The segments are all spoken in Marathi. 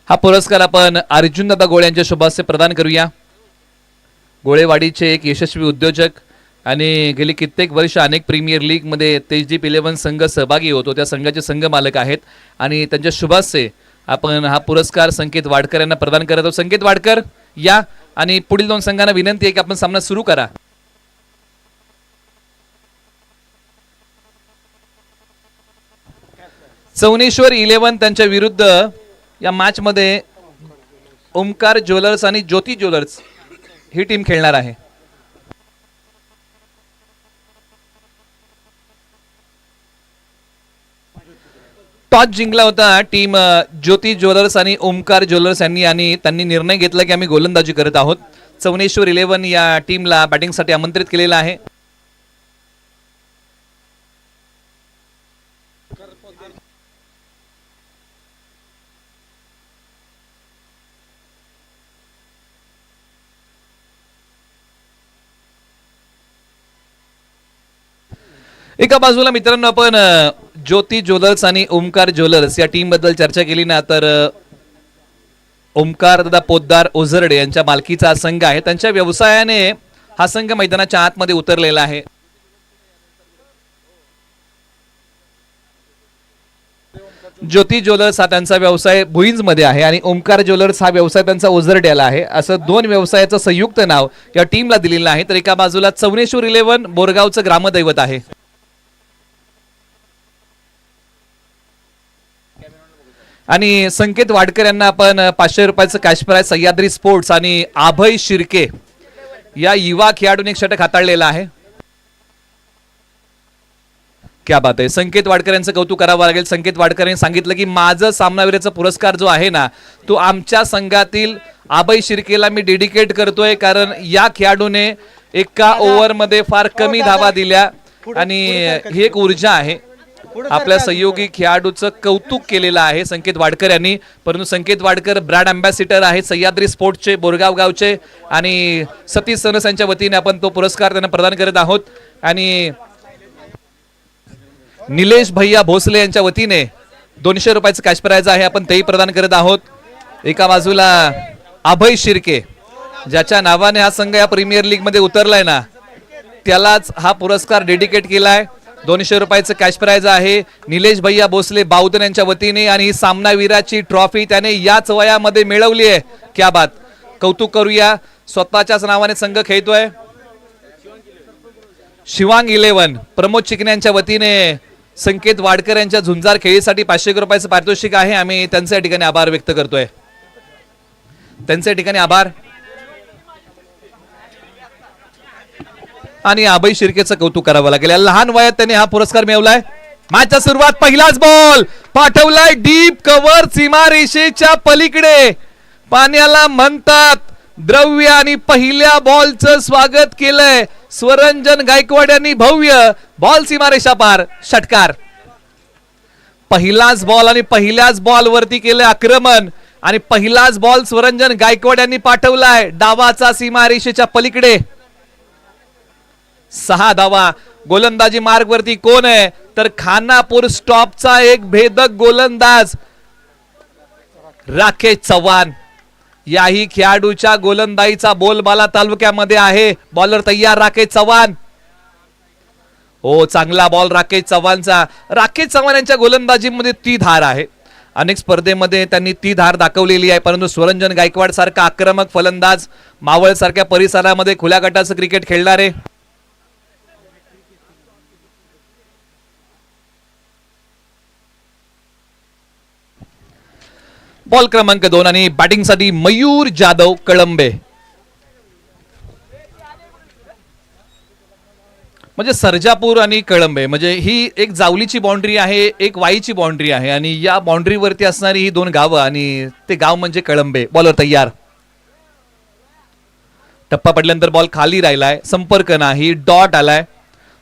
हा पुरस्कार आपण अर्जुनदादा गोळे यांच्या शुभ हस्ते प्रदान करूया। गोळेवाडीचे एक यशस्वी उद्योजक आणि गेली कित्येक वर्ष अनेक प्रीमियर लीग मध्ये तेजदीप 11 संघ सहभागी होतो, त्या संघाचे संघ मालक आहेत आणि त्यांच्या शुभ हस्ते आपण हा पुरस्कार संकेत वाडकर यांना प्रदान करत आहोत। संकेत वाडकर या आणि पुढील दोन संघांना विनंती आहे की आपण सामना सुरू करा। चौनेश्वर 11 त्यांच्या विरुद्ध या मॅच मध्ये ओमकार ज्वेलर्स आणि ज्योती ज्वेलर्स ही टीम खेळणार आहे। टॉस जिंकला होता टीम ज्योती ज्वेलर्स आणि ओमकार ज्वेलर्स यांनी आणि त्यांनी निर्णय घेतला की आम्ही गोलंदाजी करत आहोत। चौनेश्वर 11 या टीमला बॅटिंगसाठी आमंत्रित केलेलं आहे। एका बाजूला मित्रांनो आपण ज्योती ज्वेलर्स आणि ओमकार ज्वेलर्स या टीम बद्दल चर्चा केली ना, तर ओमकार दादा पोद्दार ओझरडे यांच्या मालकीचा संघ आहे। त्यांच्या व्यवसायाने हा संघ मैदानाच्या आतमध्ये उतरलेला आहे। ज्योती ज्वेलर्स हा त्यांचा व्यवसाय भुईंज मध्ये आहे आणि ओमकार ज्वेलर्स हा व्यवसाय त्यांचा ओझरड्याला आहे। असं दोन व्यवसायाचं संयुक्त नाव या टीमला दिलेलं आहे। तर एका बाजूला चौनेश्वर 11 बोरगावचं ग्रामदैवत आहे आणि संकेत वाडकर यांना आपण 500 रुपयाचं कॅश प्राइज सह्याद्री स्पोर्ट्स आणि अभय शिर्के या युवा खेळाडूने एक षटक हाताळलेला आहे। क्या बात आहे, संकेत वाडकर यांचं कौतुक करावं लागेल। संकेत वाडकर यांनी सांगितलं की माझं सामनावीराचा पुरस्कार जो आहे ना, तो आमच्या संघातील अभय शिर्केला मी डेडिकेट करतोय, कारण या खेळाडूने एका ओव्हर मध्ये फार कमी धावा दिल्या आणि ही एक ऊर्जा आहे। आपल्या सहयोगी खेळाडूचं कौतुक केलेलं आहे संकेत वाडकर यांनी। परंतु संकेत वाडकर ब्रँड अँबॅसिडर आहेत सह्याद्री स्पोर्ट्सचे बोरगाव गावचे आणि सतीश सनस यांच्या वतीने आपण तो पुरस्कार त्यांना प्रदान करत आहोत आणि निलेश भैया भोसले यांच्या वतीने 200 रुपयाचं कॅश प्राइज आहे, आपण तेही प्रदान करत आहोत। एका बाजूला अभय शिर्के ज्याच्या नावाने हा संघ या प्रीमियर लीग मध्ये उतरलाय ना, त्यालाच हा पुरस्कार डेडिकेट केलाय। 200 रुपयाचं कॅश प्राइज आहे निलेश भैया भोसले बाउदन यांच्या वतीने आणि ही सामनावीराची ट्रॉफी त्याने याच वयामध्ये मिळवली आहे। क्या बात, कौतुक करूया। स्वतःच्याच नावाने संघ खेळतोय। शिवांग 11 प्रमोद चिकणे यांच्या वतीने संकेत वाडकर यांच्या झुंजार खेळीसाठी 500 रुपयाचं पारितोषिक आहे। आम्ही त्यांच्या या ठिकाणी आभार व्यक्त करतोय, त्यांच्या ठिकाणी आभार। आणि अभय शिर्केचं कौतुक करावं लागेल, लहान वयात त्यांनी हा पुरस्कार मिळवलाय। मॅचच्या सुरुवात पहिलाच बॉल पाठवलाय डीप कव्हर सीमारेषेच्या पलीकडे, पाण्याला म्हणतात द्रव्य आणि पहिल्या बॉलचं स्वागत केलंय स्वरंजन गायकवाड यांनी भव्य। बॉल सीमारेषा पार, षटकार। पहिलाच बॉल आणि पहिल्याच बॉल वरती केलंय आक्रमण आणि पहिलाच बॉल स्वरंजन गायकवाड यांनी पाठवलाय डावाचा सीमारेषेच्या पलीकडे। 6 धावा। गोलंदाजी मार्ग वरती कोण आहे, तर खानापूर स्टॉपचा एक भेदक गोलंदाज राकेश चव्हाण। याही खेळाडूच्या गोलंदाजीचा बोलबाला तालुक्यामध्ये आहे। बॉलर तयार राकेश चव्हाण। हो, चांगला बॉल राकेश चव्हाणचा। राकेश चव्हाण यांच्या गोलंदाजीमध्ये ती धार आहे, अनेक स्पर्धेमध्ये त्यांनी ती धार दाखवलेली आहे। परंतु स्वरंजन गायकवाड सारखा आक्रमक फलंदाज, मावळ सारख्या परिसरामध्ये खुल्या गटाचं क्रिकेट खेळणारे, बॉल क्रमांक 2 आणि बॅटिंग साठी मयूर जाधव कळंबे। म्हणजे सर्जापूर आणि कळंबे म्हणजे ही एक जावलीची बाउंड्री आहे, एक वाईची बाउंड्री आहे आणि या बाउंड्री वरती असणारी ही 2 गावं आणि ते गाव म्हणजे कळंबे। बॉलर तयार। टप्पा पडल्यानंतर बॉल खाली राहिलाय, संपर्क नाही, डॉट आलाय।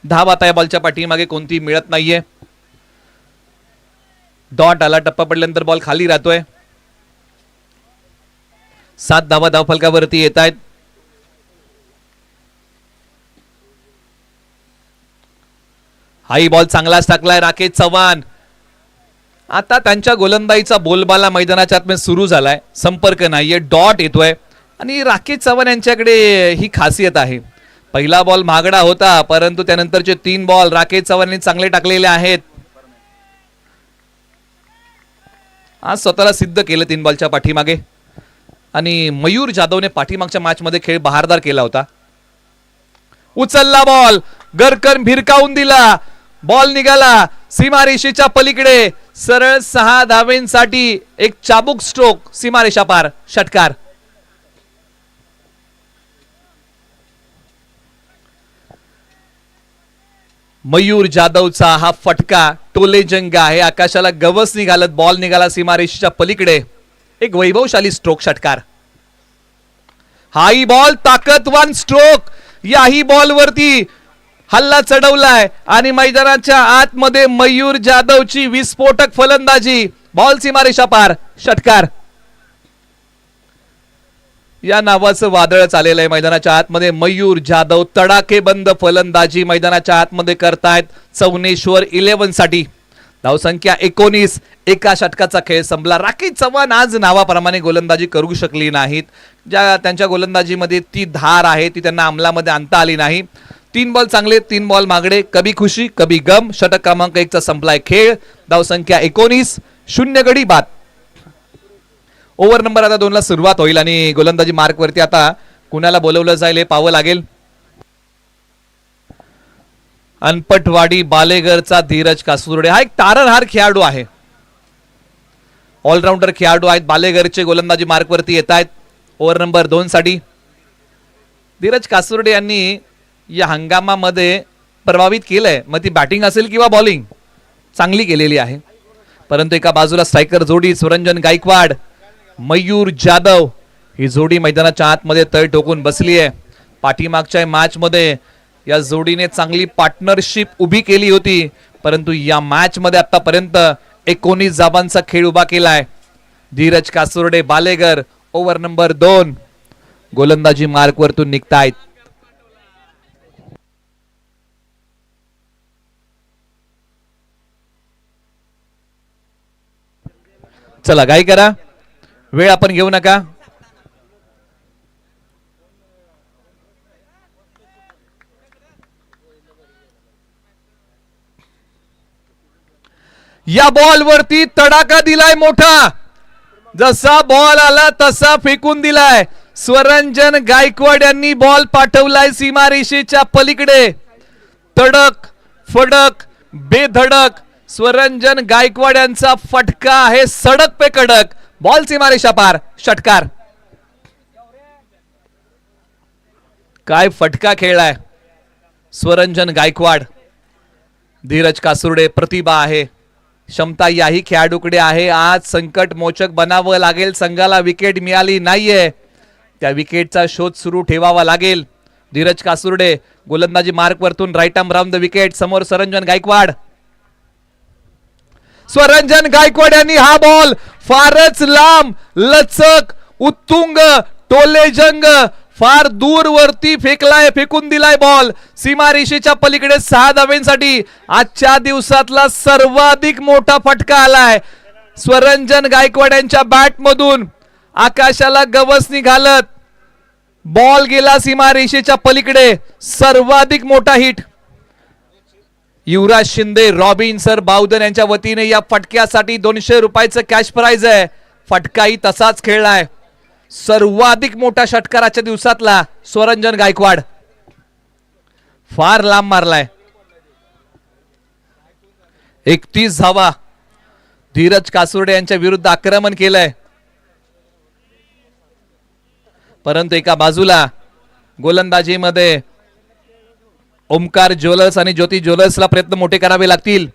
धाव आता या बॉलच्या पाठीमागे कोणती मिळत नाहीये। डॉट आला, टप्पा पडल्यानंतर बॉल खाली राहतोय। 7 धावा धावफलकावरती येत आहेत। हाई बॉल चांगलाच टाकलाय राकेश चव्हाण। आता त्यांच्या गोलंदाजीचा बोलबाला मैदानाच्या आतमध्ये सुरू झालाय, संपर्क नाहीये, डॉट येतोय आणि राकेश चव्हाण यांच्याकडे ही खासियत आहे. पहिला बॉल महागडा होता, परंतु त्यानंतरचे 3 बॉल राकेश चव्हाणांनी चांगले टाकलेले आहेत. आज स्वतःला सिद्ध केलं 3 बॉलच्या पाठीमागे. आणि मयूर जाधवने पाठीमागच्या मॅच मध्ये खेळ बहारदार केला होता. उचलला बॉल, गरकन भिरकावून दिला, बॉल निघाला सीमारेषेच्या पलीकडे. सरळ 6 धावेंसाठी एक चाबूक स्ट्रोक, सीमारेषा पार, षटकार. मयूर जाधवचा हा फटका टोलेजंग आहे. आकाशाला गवस निघालत बॉल निघाला सीमारेषेच्या पलीकडे. एक वैभवशाली स्ट्रोक, षटकार. हाही बॉल ताकदवान स्ट्रोक. याही बॉल वरती हल्ला चढवलाय आणि मैदानाच्या आतमध्ये मयूर जाधवची विस्फोटक फलंदाजी. बॉल सीमारेषा पार, षटकार. या नावाचं वादळ चाललेलं आहे मैदानाच्या आतमध्ये. मयूर जाधव तडाखेबंद फलंदाजी मैदानाच्या आतमध्ये करतायत चौनेश्वर 11 साठी. धावसंख्या 19. एका षटकाचा खेळ संपला. राकेश चव्हाण आज नावाप्रमाणे गोलंदाजी करू शकली नाहीत. ज्या त्यांच्या गोलंदाजीमध्ये ती धार आहे ती त्यांना अंमलामध्ये आणता आली नाही. 3 बॉल चांगले, 3 बॉल मागडे, कभी खुशी कभी गम. षटक क्रमांक 1 चा संपलाय खेळ. धावसंख्या 19. 0 गडी बाद. ओव्हर नंबर आता 2 ला सुरुवात होईल आणि गोलंदाजी मार्क वरती आता कुणाला बोलवलं जाईल हे पाहावं लागेल. अनपटवाडी बालेगरचा धीरज कासुर्डे हा एक तारणहार खेळाडू आहे. ऑलराऊंडर खेळाडू आहेत. बालेगरचे गोलंदाजी मार्क वरती येत आहेत ओव्हर नंबर 2 साठी. धीरज कासुर्डे यांनी या हंगामामध्ये प्रभावित केलंय. मग ती बॅटिंग असेल किंवा बॉलिंग चांगली केलेली आहे. परंतु एका बाजूला स्ट्रायकर जोडी सुरंजन गायकवाड, मयूर जाधव ही जोडी मैदानाच्या आतमध्ये तळ ठोकून बसली आहे. पाठीमागच्या मॅच मध्ये या जोडीने चांगली पार्टनरशिप उभी केली होती, परंतु या मॅच मध्ये आतापर्यंत 19 धावांचा खेळ उभा केलाय. धीरज कासुर्डे बालेगर ओव्हर नंबर 2 गोलंदाजी मार्क वरतून निघतायत. चला घाई करा, वेळ आपण घेऊ नका. या बॉल वरती तडाखा दिलाय मोठा. जसा बॉल आला तसा फेकून दिलाय. स्वरंजन गायकवाड यांनी बॉल पाठवलाय सीमारेषेच्या पलीकडे. तडक फडक बेधडक स्वरंजन गायकवाड यांचा फटका आहे सडक पे कडक. बॉल सीमारेषा पार, षटकार. काय फटका खेळलाय स्वरंजन गायकवाड. धीरज कासुर्डे प्रतिभा आहे, क्षमता याही खेळाडूकडे आहे. आज संकट मोचक बनावं लागेल. संघाला विकेट मिळाली नाहीये, त्या विकेटचा शोध सुरू ठेवावा लागेल. धीरज कासुर्डे गोलंदाजी मार्क वरतून right arm round the wicket. समोर स्वरंजन गायकवाड. स्वरंजन गायकवाड यांनी हा बॉल फारच लांब लचक उत्तुंग टोलेजंग फार दूर वरती फेकलाय, फेकून दिलाय बॉल सीमारेषेच्या पलीकडे. 6 धावेंसाठी आजच्या दिवसातला सर्वाधिक मोठा फटका आलाय स्वरंजन गायकवाड यांच्या बॅट मधून. आकाशाला गवस निघालत बॉल गेला सीमारेषेच्या पलीकडे. सर्वाधिक मोठा हिट. युवराज शिंदे, रॉबिन सर बावधन यांच्या वतीने या फटक्यासाठी 200 रुपयाचं कॅश प्राइज आहे. फटकाही तसाच खेळलाय. सर्वाधिक मोठा षटकाराच्या दिवसातला स्वरंजन गायकवाड. फार लांब मारलाय. 31 धावा. धीरज कासुर्डे यांच्या विरुद्ध आक्रमण केलंय, परंतु एका बाजूला गोलंदाजीमध्ये ओमकार ज्वेलर्स आणि ज्योती ज्वेलर्सला प्रयत्न मोठे करावे लागतील.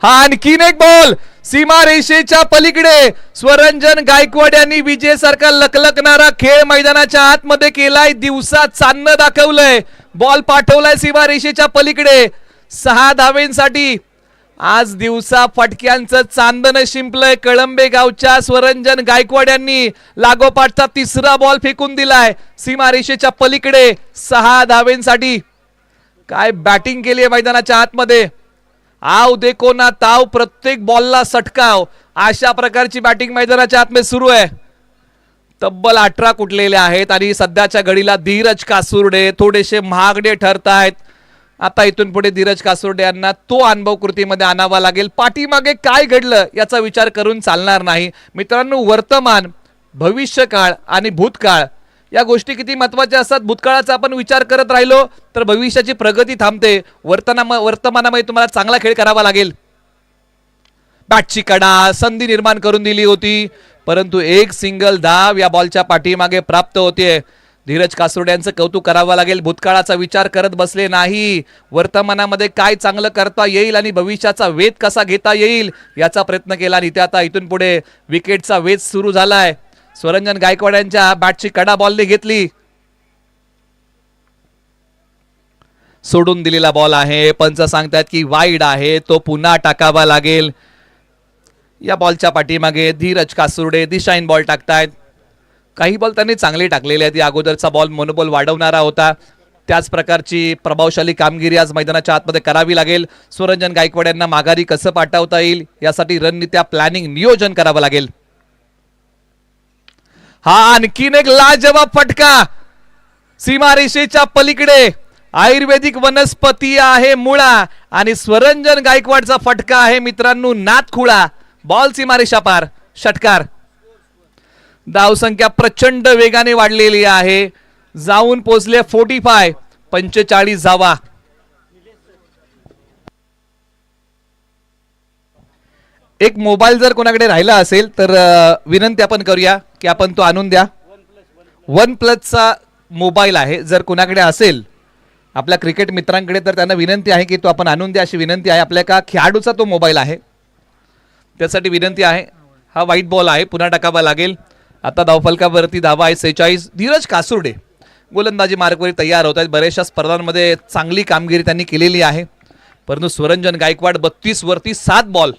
हा आणखीन एक बॉल सीमारेषेच्या पलीकडे. स्वरंजन गायकवाड यांनी विजेसारखा लकलकणारा खेळ मैदानाच्या आतमध्ये केलाय. दिवसात चांदणं दाखवलंय. बॉल पाठवलाय सीमारेषेच्या पलीकडे. 6 धावेंसाठी आज दिवसा फटक्यांचं चांदणं शिंपलंय. कळंबे गावच्या स्वरंजन गायकवाड यांनी लागोपाठचा 3रा बॉल फेकून दिलाय सीमारेषेच्या पलीकडे. 6 धावेंसाठी काय बॅटिंग केली आहे मैदानाच्या आतमध्ये. आव देखो ना ताव, प्रत्येक बॉलला सटकाव, अशा प्रकारची बॅटिंग मैदानाच्या आतमध्ये सुरू आहे. तब्बल 18 कुठलेले आहेत आणि सध्याच्या घडीला धीरज कासुर्डे थोडेसे महागडे ठरतायत. आता इथून पुढे धीरज कासुर्डे यांना तो अनुभव कृतीमध्ये आणावा लागेल. पाठीमागे काय घडलं याचा विचार करून चालणार नाही मित्रांनो. वर्तमान, भविष्यकाळ आणि भूतकाळ या गोष्टी किती महत्त्वाच्या असतात. भूतकाळाचा आपण विचार करत राहिलो तर भविष्याची प्रगती थांबते. वर्तमानामध्ये तुम्हाला चांगला खेळ करावा लागेल. बॅटची कडा, संधी निर्माण करून दिली होती, परंतु एक सिंगल धाव या बॉलच्या पाठीमागे प्राप्त होते. धीरज कासुर्डे यांचं कौतुक करावं लागेल. भूतकाळाचा विचार करत बसले नाही, वर्तमानामध्ये काय चांगलं करता येईल आणि भविष्याचा वेध कसा घेता येईल याचा प्रयत्न केला. आणि ते आता इथून पुढे विकेटचा वेध सुरू झालाय. स्वरंजन गायकवाड यांच्या बॅटची कडा बॉलने घेतली, सोडून दिलेला बॉल आहे. पंच सांगतात की वाईड आहे, तो पुन्हा टाकावा लागेल. या बॉलच्या पाठीमागे धीरज कासुर्डे दिशाहीन बॉल टाकतायत. काही बॉल त्यांनी चांगले टाकलेले आहेत. या अगोदरचा बॉल मनोबल वाढवणारा होता. त्याच प्रकारची प्रभावशाली कामगिरी आज मैदानाच्या आतमध्ये करावी लागेल. स्वरंजन गायकवाड यांना माघारी कसं पाठवता येईल यासाठी रणनीत्या, प्लॅनिंग, नियोजन करावं लागेल. हा आणखीन एक लाजवाब फटका सीमारेषेच्या पलीकडे. आयुर्वेदिक वनस्पती आहे मुळा आणि स्वरंजन गायकवाडचा फटका आहे मित्रांनो नाथखुळा. बॉल सीमारेषा पार, षटकार. धावसंख्या प्रचंड वेगाने वाढलेली आहे, जाऊन पोहोचले 45 धावा. एक मोबाईल जर कोणाकडे राहिला असेल तर विनंती आपण करूया की आपण तो आणून द्या. OnePlusचा मोबाईल आहे, जर कोणाकडे असेल आपल्या क्रिकेट मित्रांकडे तर त्यांना विनंती आहे की तो आपण आणून द्या, अशी विनंती आहे. आपल्या का खेळाडूचा तो मोबाईल आहे, त्यासाठी विनंती आहे. हा व्हाईट बॉल आहे, पुन्हा टाकावा लागेल. आता धावफलकावरती धावा आहे 46. धीरज कासुर्डे गोलंदाजी मार्गवरी तयार होत आहेत. बऱ्याचशा स्पर्धांमध्ये चांगली कामगिरी त्यांनी केलेली आहे, परंतु स्वरंजन गायकवाड 32 वरती 7 बॉल.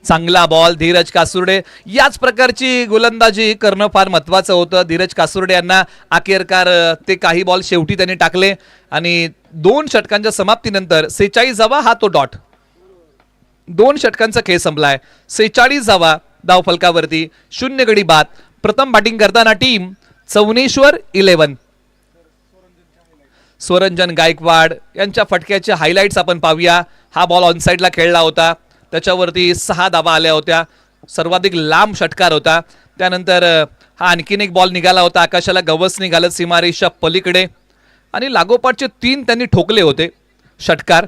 चांगला बॉल धीरज कासुर्डे. याच प्रकारची गोलंदाजी करणं फार महत्वाचं होतं. धीरज कासुर्डे यांना अखेरकार ते काही बॉल शेवटी त्यांनी टाकले आणि 2 षटकांच्या समाप्तीनंतर 46 धावा हा तो डॉट. 2 षटकांचा खेळ संपलाय. 46 धावा धावफलकावरती, 0 गडी बाद. प्रथम बॅटिंग करताना टीम चौनेश्वर 11. स्वरंजन गायकवाड यांच्या फटक्याचे हायलाइट्स आपण पाहूया. हा बॉल ऑनसाइडला खेळला होता, त्याच्यावरती 6 धावा आल्या होत्या, सर्वाधिक लांब षटकार होता. त्यानंतर हा आणखीन एक बॉल निघाला होता, आकाशाला गवस निघालं सीमारेषा पलीकडे आणि लागोपाठचे 3 त्यांनी ठोकले होते षटकार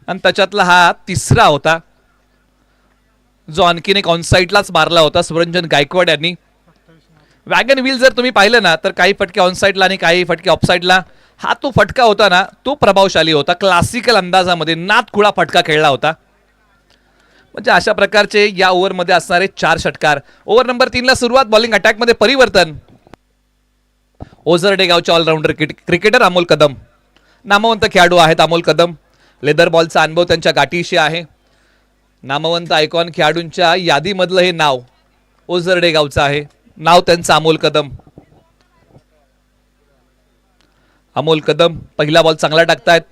आणि त्याच्यातला हा तिसरा होता जो आणखीन एक ऑनसाइडलाच मारला होता स्वरंजन गायकवाड यांनी. वॅगन व्हील जर तुम्ही पाहिलं ना तर काही फटके ऑनसाइडला आणि काही फटके ऑफसाइडला. हा तो फटका होता ना तो प्रभावशाली होता, क्लासिकल अंदाजामध्ये नाथखुळा फटका खेळला होता. म्हणजे अशा प्रकारचे या ओव्हरमध्ये असणारे 4 षटकार. ओव्हर नंबर 3 ला सुरुवात. बॉलिंग अटॅकमध्ये परिवर्तन. ओझरडे गावचे ऑलराऊंडर क्रिकेटर अमोल कदम, नामवंत खेळाडू आहेत अमोल कदम. लेदर बॉलचा अनुभव त्यांच्या गाठीशी आहे. नामवंत आयकॉन खेळाडूंच्या यादीमधलं हे नाव ओझरडे गावचं आहे. नाव त्यांचं अमोल कदम. अमोल कदम पहिला बॉल चांगला टाकतायत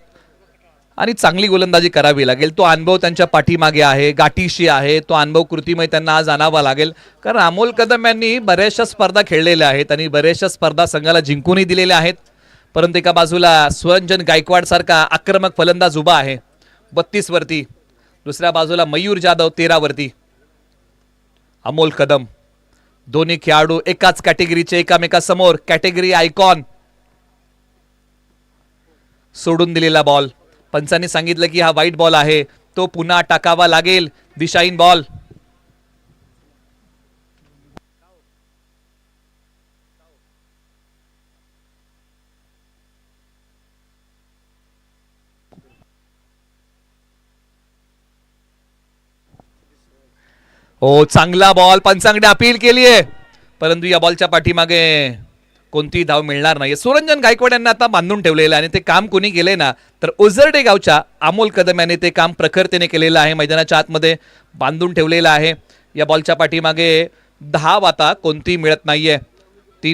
आणि चांगली गोलंदाजी करावी लागेल. तो अनुभव त्यांच्या पाठीमागे आहे, गाठीशी आहे. तो अनुभव कृतीमय त्यांना आज आणावा लागेल, कारण अमोल कदम यांनी बऱ्याचशा स्पर्धा खेळलेल्या आहेत आणि बऱ्याचशा स्पर्धा संघाला जिंकूनही दिलेल्या आहेत. परंतु एका बाजूला स्वरंजन गायकवाड सारखा आक्रमक फलंदाज उभा आहे 32 वरती, दुसऱ्या बाजूला मयूर जाधव 13 वरती. अमोल कदम, दोन्ही खेळाडू एकाच कॅटेगरीचे, एकामेकासमोर. Category icon. सोडून दिलेला बॉल. पंचांनी सांगितलं की हा व्हाईट बॉल आहे, तो पुन्हा टाकावा लागेल. दिशाहीन बॉल. हो, चांगला बॉल. पंचांकडे अपील केली आहे, परंतु या बॉलच्या पाठीमागे कोणतीही धाव मिळणार नाही. स्वरंजन गायकवाड यांना आता बांधून ठेवलेलं आहे आणि ते काम कोणी केले ना तर ओझरडे गावच्या अमोल कदम यांनी ते काम प्रखरतेने केलेलं आहे. मैदानाच्या आतमध्ये बांधून ठेवलेलं आहे. या बॉलच्या पाठीमागे धाव आता कोणतीही मिळत नाहीये.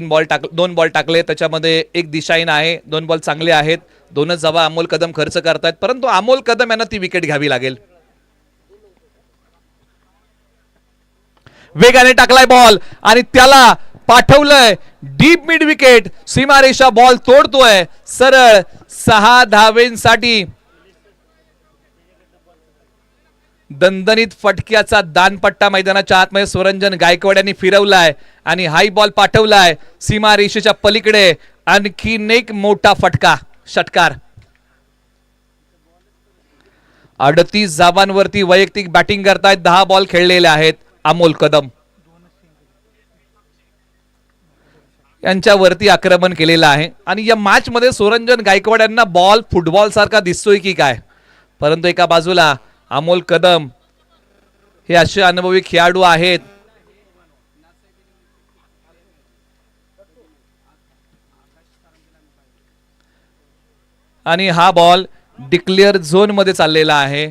दोन बॉल टाकले, त्याच्यामध्ये एक दिशाहीन आहे, 2 बॉल चांगले आहेत, 2च धावा अमोल कदम खर्च करतायत, परंतु अमोल कदम यांना ती विकेट घ्यावी लागेल. वेगाने टाकलाय बॉल आणि त्याला पाठवलंय डीप मिड विकेट. सीमारेषा बॉल तोडतोय सरळ 6 धावेंसाठी. दणदणीत फटक्याचा दानपट्टा मैदानाच्या आतमध्ये स्वरंजन गायकवाड यांनी फिरवलाय आणि हाय बॉल पाठवलाय सीमारेषेच्या पलीकडे. आणखीन एक मोठा फटका, षटकार. 38 धावांवरती वैयक्तिक बॅटिंग करतायत. 10 बॉल खेळलेले आहेत अमोल कदम. यांच्यावरती आक्रमण केलेलं आहे आणि या मॅच मध्ये स्वरंजन गायकवाड यांना बॉल फुटबॉल सारखा दिसतोय की काय, परंतु एका बाजूला अमोल कदम हे असे अनुभवी खेळाडू आहेत. आणि हा बॉल डिक्लेअर झोन मध्ये चाललेला आहे.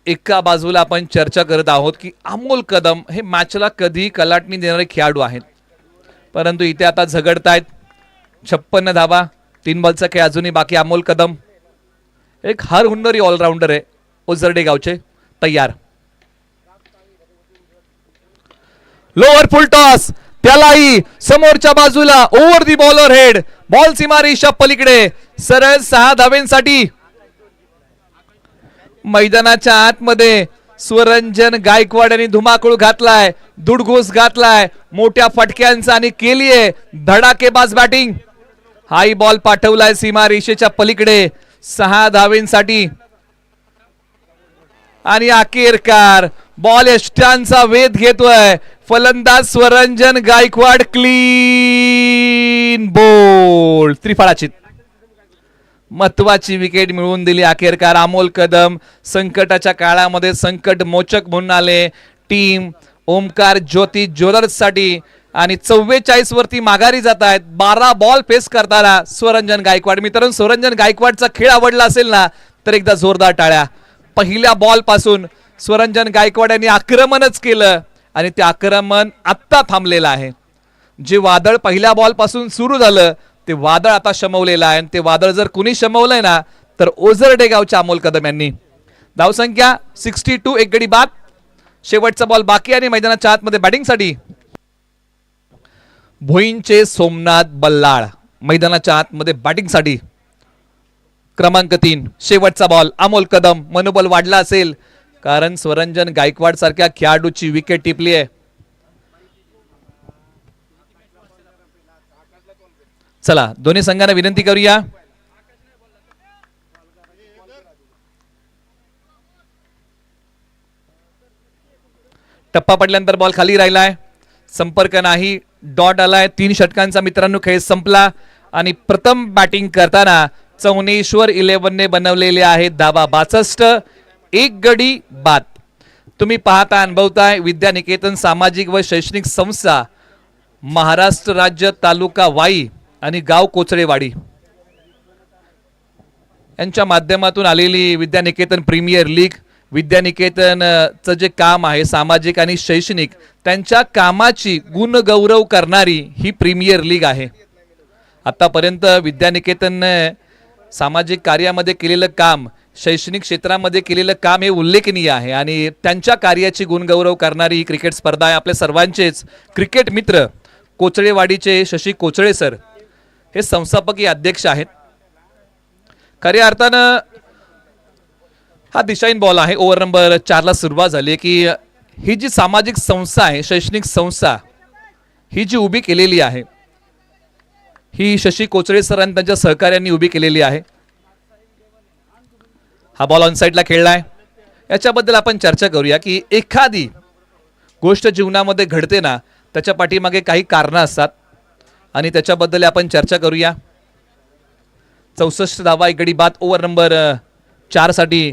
एका बाजूला आपण चर्चा करत आहोत की अमोल कदम हे मॅचला कधी कलाटणी देणारे खेळाडू आहेत, परंतु इथे आता झगडतायत. 56 धावा, 3 बॉलचा खेळ अजूनही बाकी. अमोल कदम एक हर हुन्नरी ऑलराऊंडर आहे. ओझरडे गावचे तयार. लोअर फुल टॉस, त्यालाही समोरच्या बाजूला ओव्हर दी बॉलर हेड. बॉल सीमारेषा पलीकडे सरळ 6 धावेंसाठी. मैदानाच्या आतमध्ये स्वरंजन गायकवाड यांनी धुमाकूळ घातलाय, दुडघोस घातलाय मोठ्या फटक्यांचा आणि केलीये धडाकेबाज बॅटिंग. हाय बॉल पाठवलाय सीमारेषेच्या पलीकडे 6 धावेंसाठी. आणि अखेरकार बॉल यष्ट्यांचा वेध घेतोय फलंदाज स्वरंजन गायकवाड. क्लीन बोल्ड, त्रिफळाची महत्वाची विकेट मिळवून दिली अखेरकार. अमोल कदम संकटाच्या काळामध्ये संकट मोचक म्हणून आले. टीम ओमकार ज्योती ज्वेलर्स साठी आणि 44 वरती माघारी जात आहेत. 12 बॉल फेस करताना स्वरंजन गायकवाड. मित्रांनो, स्वरंजन गायकवाडचा खेळ आवडला असेल ना तर एकदा जोरदार टाळ्या. पहिल्या बॉल पासून स्वरंजन गायकवाड यांनी आक्रमणच केलं आणि ते आक्रमण आत्ता थांबलेलं आहे. जे वादळ पहिल्या बॉल पासून सुरू झालं ते वादळ आता शमवलेलं आहे. आणि ते वादळ जर कुणी शमवलंय ना तर ओझरडे गावच्या अमोल कदम यांनी. धावसंख्या 62, एक गडी बाद. शेवटचा बॉल बाकी आणि मैदानाच्या आतमध्ये बॅटिंगसाठी भोईंचे सोमनाथ बल्लाळ मैदानाच्या आतमध्ये बॅटिंगसाठी. क्रमांक 3, शेवटचा बॉल. अमोल कदम. मनोबल वाढला असेल कारण स्वरंजन गायकवाड सारख्या खेळाडूची विकेट टिपली आहे. चला दोन्ही संघांना विनंती करूया. टप्पा पडल्यानंतर बॉल खाली राहिलाय, संपर्क नाही, डॉट आलाय. 3 षटकांचा मित्रांनो खेळ संपला आणि प्रथम बॅटिंग करताना चौनेश्वर 11 ने बनवलेले आहेत धावा 62, एक गडी बाद. तुम्ही पाहता अनुभवताय विद्यानिकेतन सामाजिक व शैक्षणिक संस्था, महाराष्ट्र राज्य, तालुका वाई आणि गाव कोचळेवाडी यांच्या माध्यमातून आलेली विद्यानिकेतन प्रीमियर लीग. विद्यानिकेतनचं जे काम आहे सामाजिक आणि शैक्षणिक त्यांच्या कामाची गुणगौरव करणारी ही प्रीमियर लीग आहे. आतापर्यंत विद्यानिकेतनने सामाजिक कार्यामध्ये केलेलं काम, शैक्षणिक क्षेत्रामध्ये केलेलं काम हे उल्लेखनीय आहे आणि त्यांच्या कार्याची गुणगौरव करणारी ही क्रिकेट स्पर्धा आहे. आपल्या सर्वांचेच क्रिकेट मित्र कोचळेवाडीचे शशी कोचळे सर हे संस्थापकीय अध्यक्ष आहेत. खऱ्या अर्थानं हा दिशाहीन बॉल आहे. ओव्हर नंबर 4 ला सुरुवात झाली की ही जी सामाजिक संस्था आहे, शैक्षणिक संस्था ही जी उभी केलेली आहे ही शशी कोचळे सरांनी त्यांच्या सहकार्यांनी उभी केलेली आहे. हा बॉल ऑन साइडला खेळलाय. याच्याबद्दल आपण चर्चा करूया की एखादी गोष्ट जीवनामध्ये घडते ना त्याच्या पाठीमागे काही कारणं असतात आणि त्याच्याबद्दल आपण चर्चा करूया. 64 धावा, एक गडी बाद. ओव्हर नंबर 4 साठी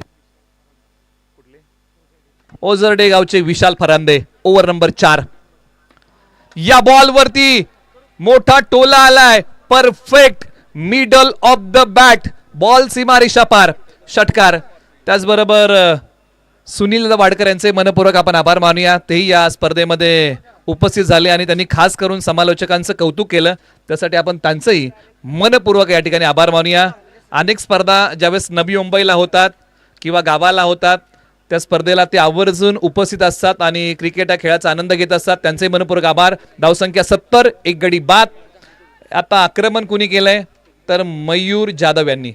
ओझरडे गावचे विशाल फरांदे. Over number 4. या बॉल वरती मोठा टोला आलाय. Perfect middle of the bat. Ball सीमारेषा पार, षटकार. त्याचबरोबर सुनील वाडकर यांचे मनपूर्वक आपण आभार मानूया. तेही या स्पर्धेमध्ये उपस्थित झाले आणि त्यांनी खास करून समालोचकांचं कौतुक केलं, त्यासाठी आपण त्यांचंही मनपूर्वक या ठिकाणी आभार मानूया. अनेक स्पर्धा ज्यावेळेस नवी मुंबईला होतात किंवा गावाला होतात त्या स्पर्धेला ते आवर्जून उपस्थित असतात आणि क्रिकेट या खेळाचा आनंद घेत असतात. त्यांचे मनपूर्वक आभार. धावसंख्या 70, एक गडी बाद. आता आक्रमण कुणी केलंय तर मयूर जाधव यांनी.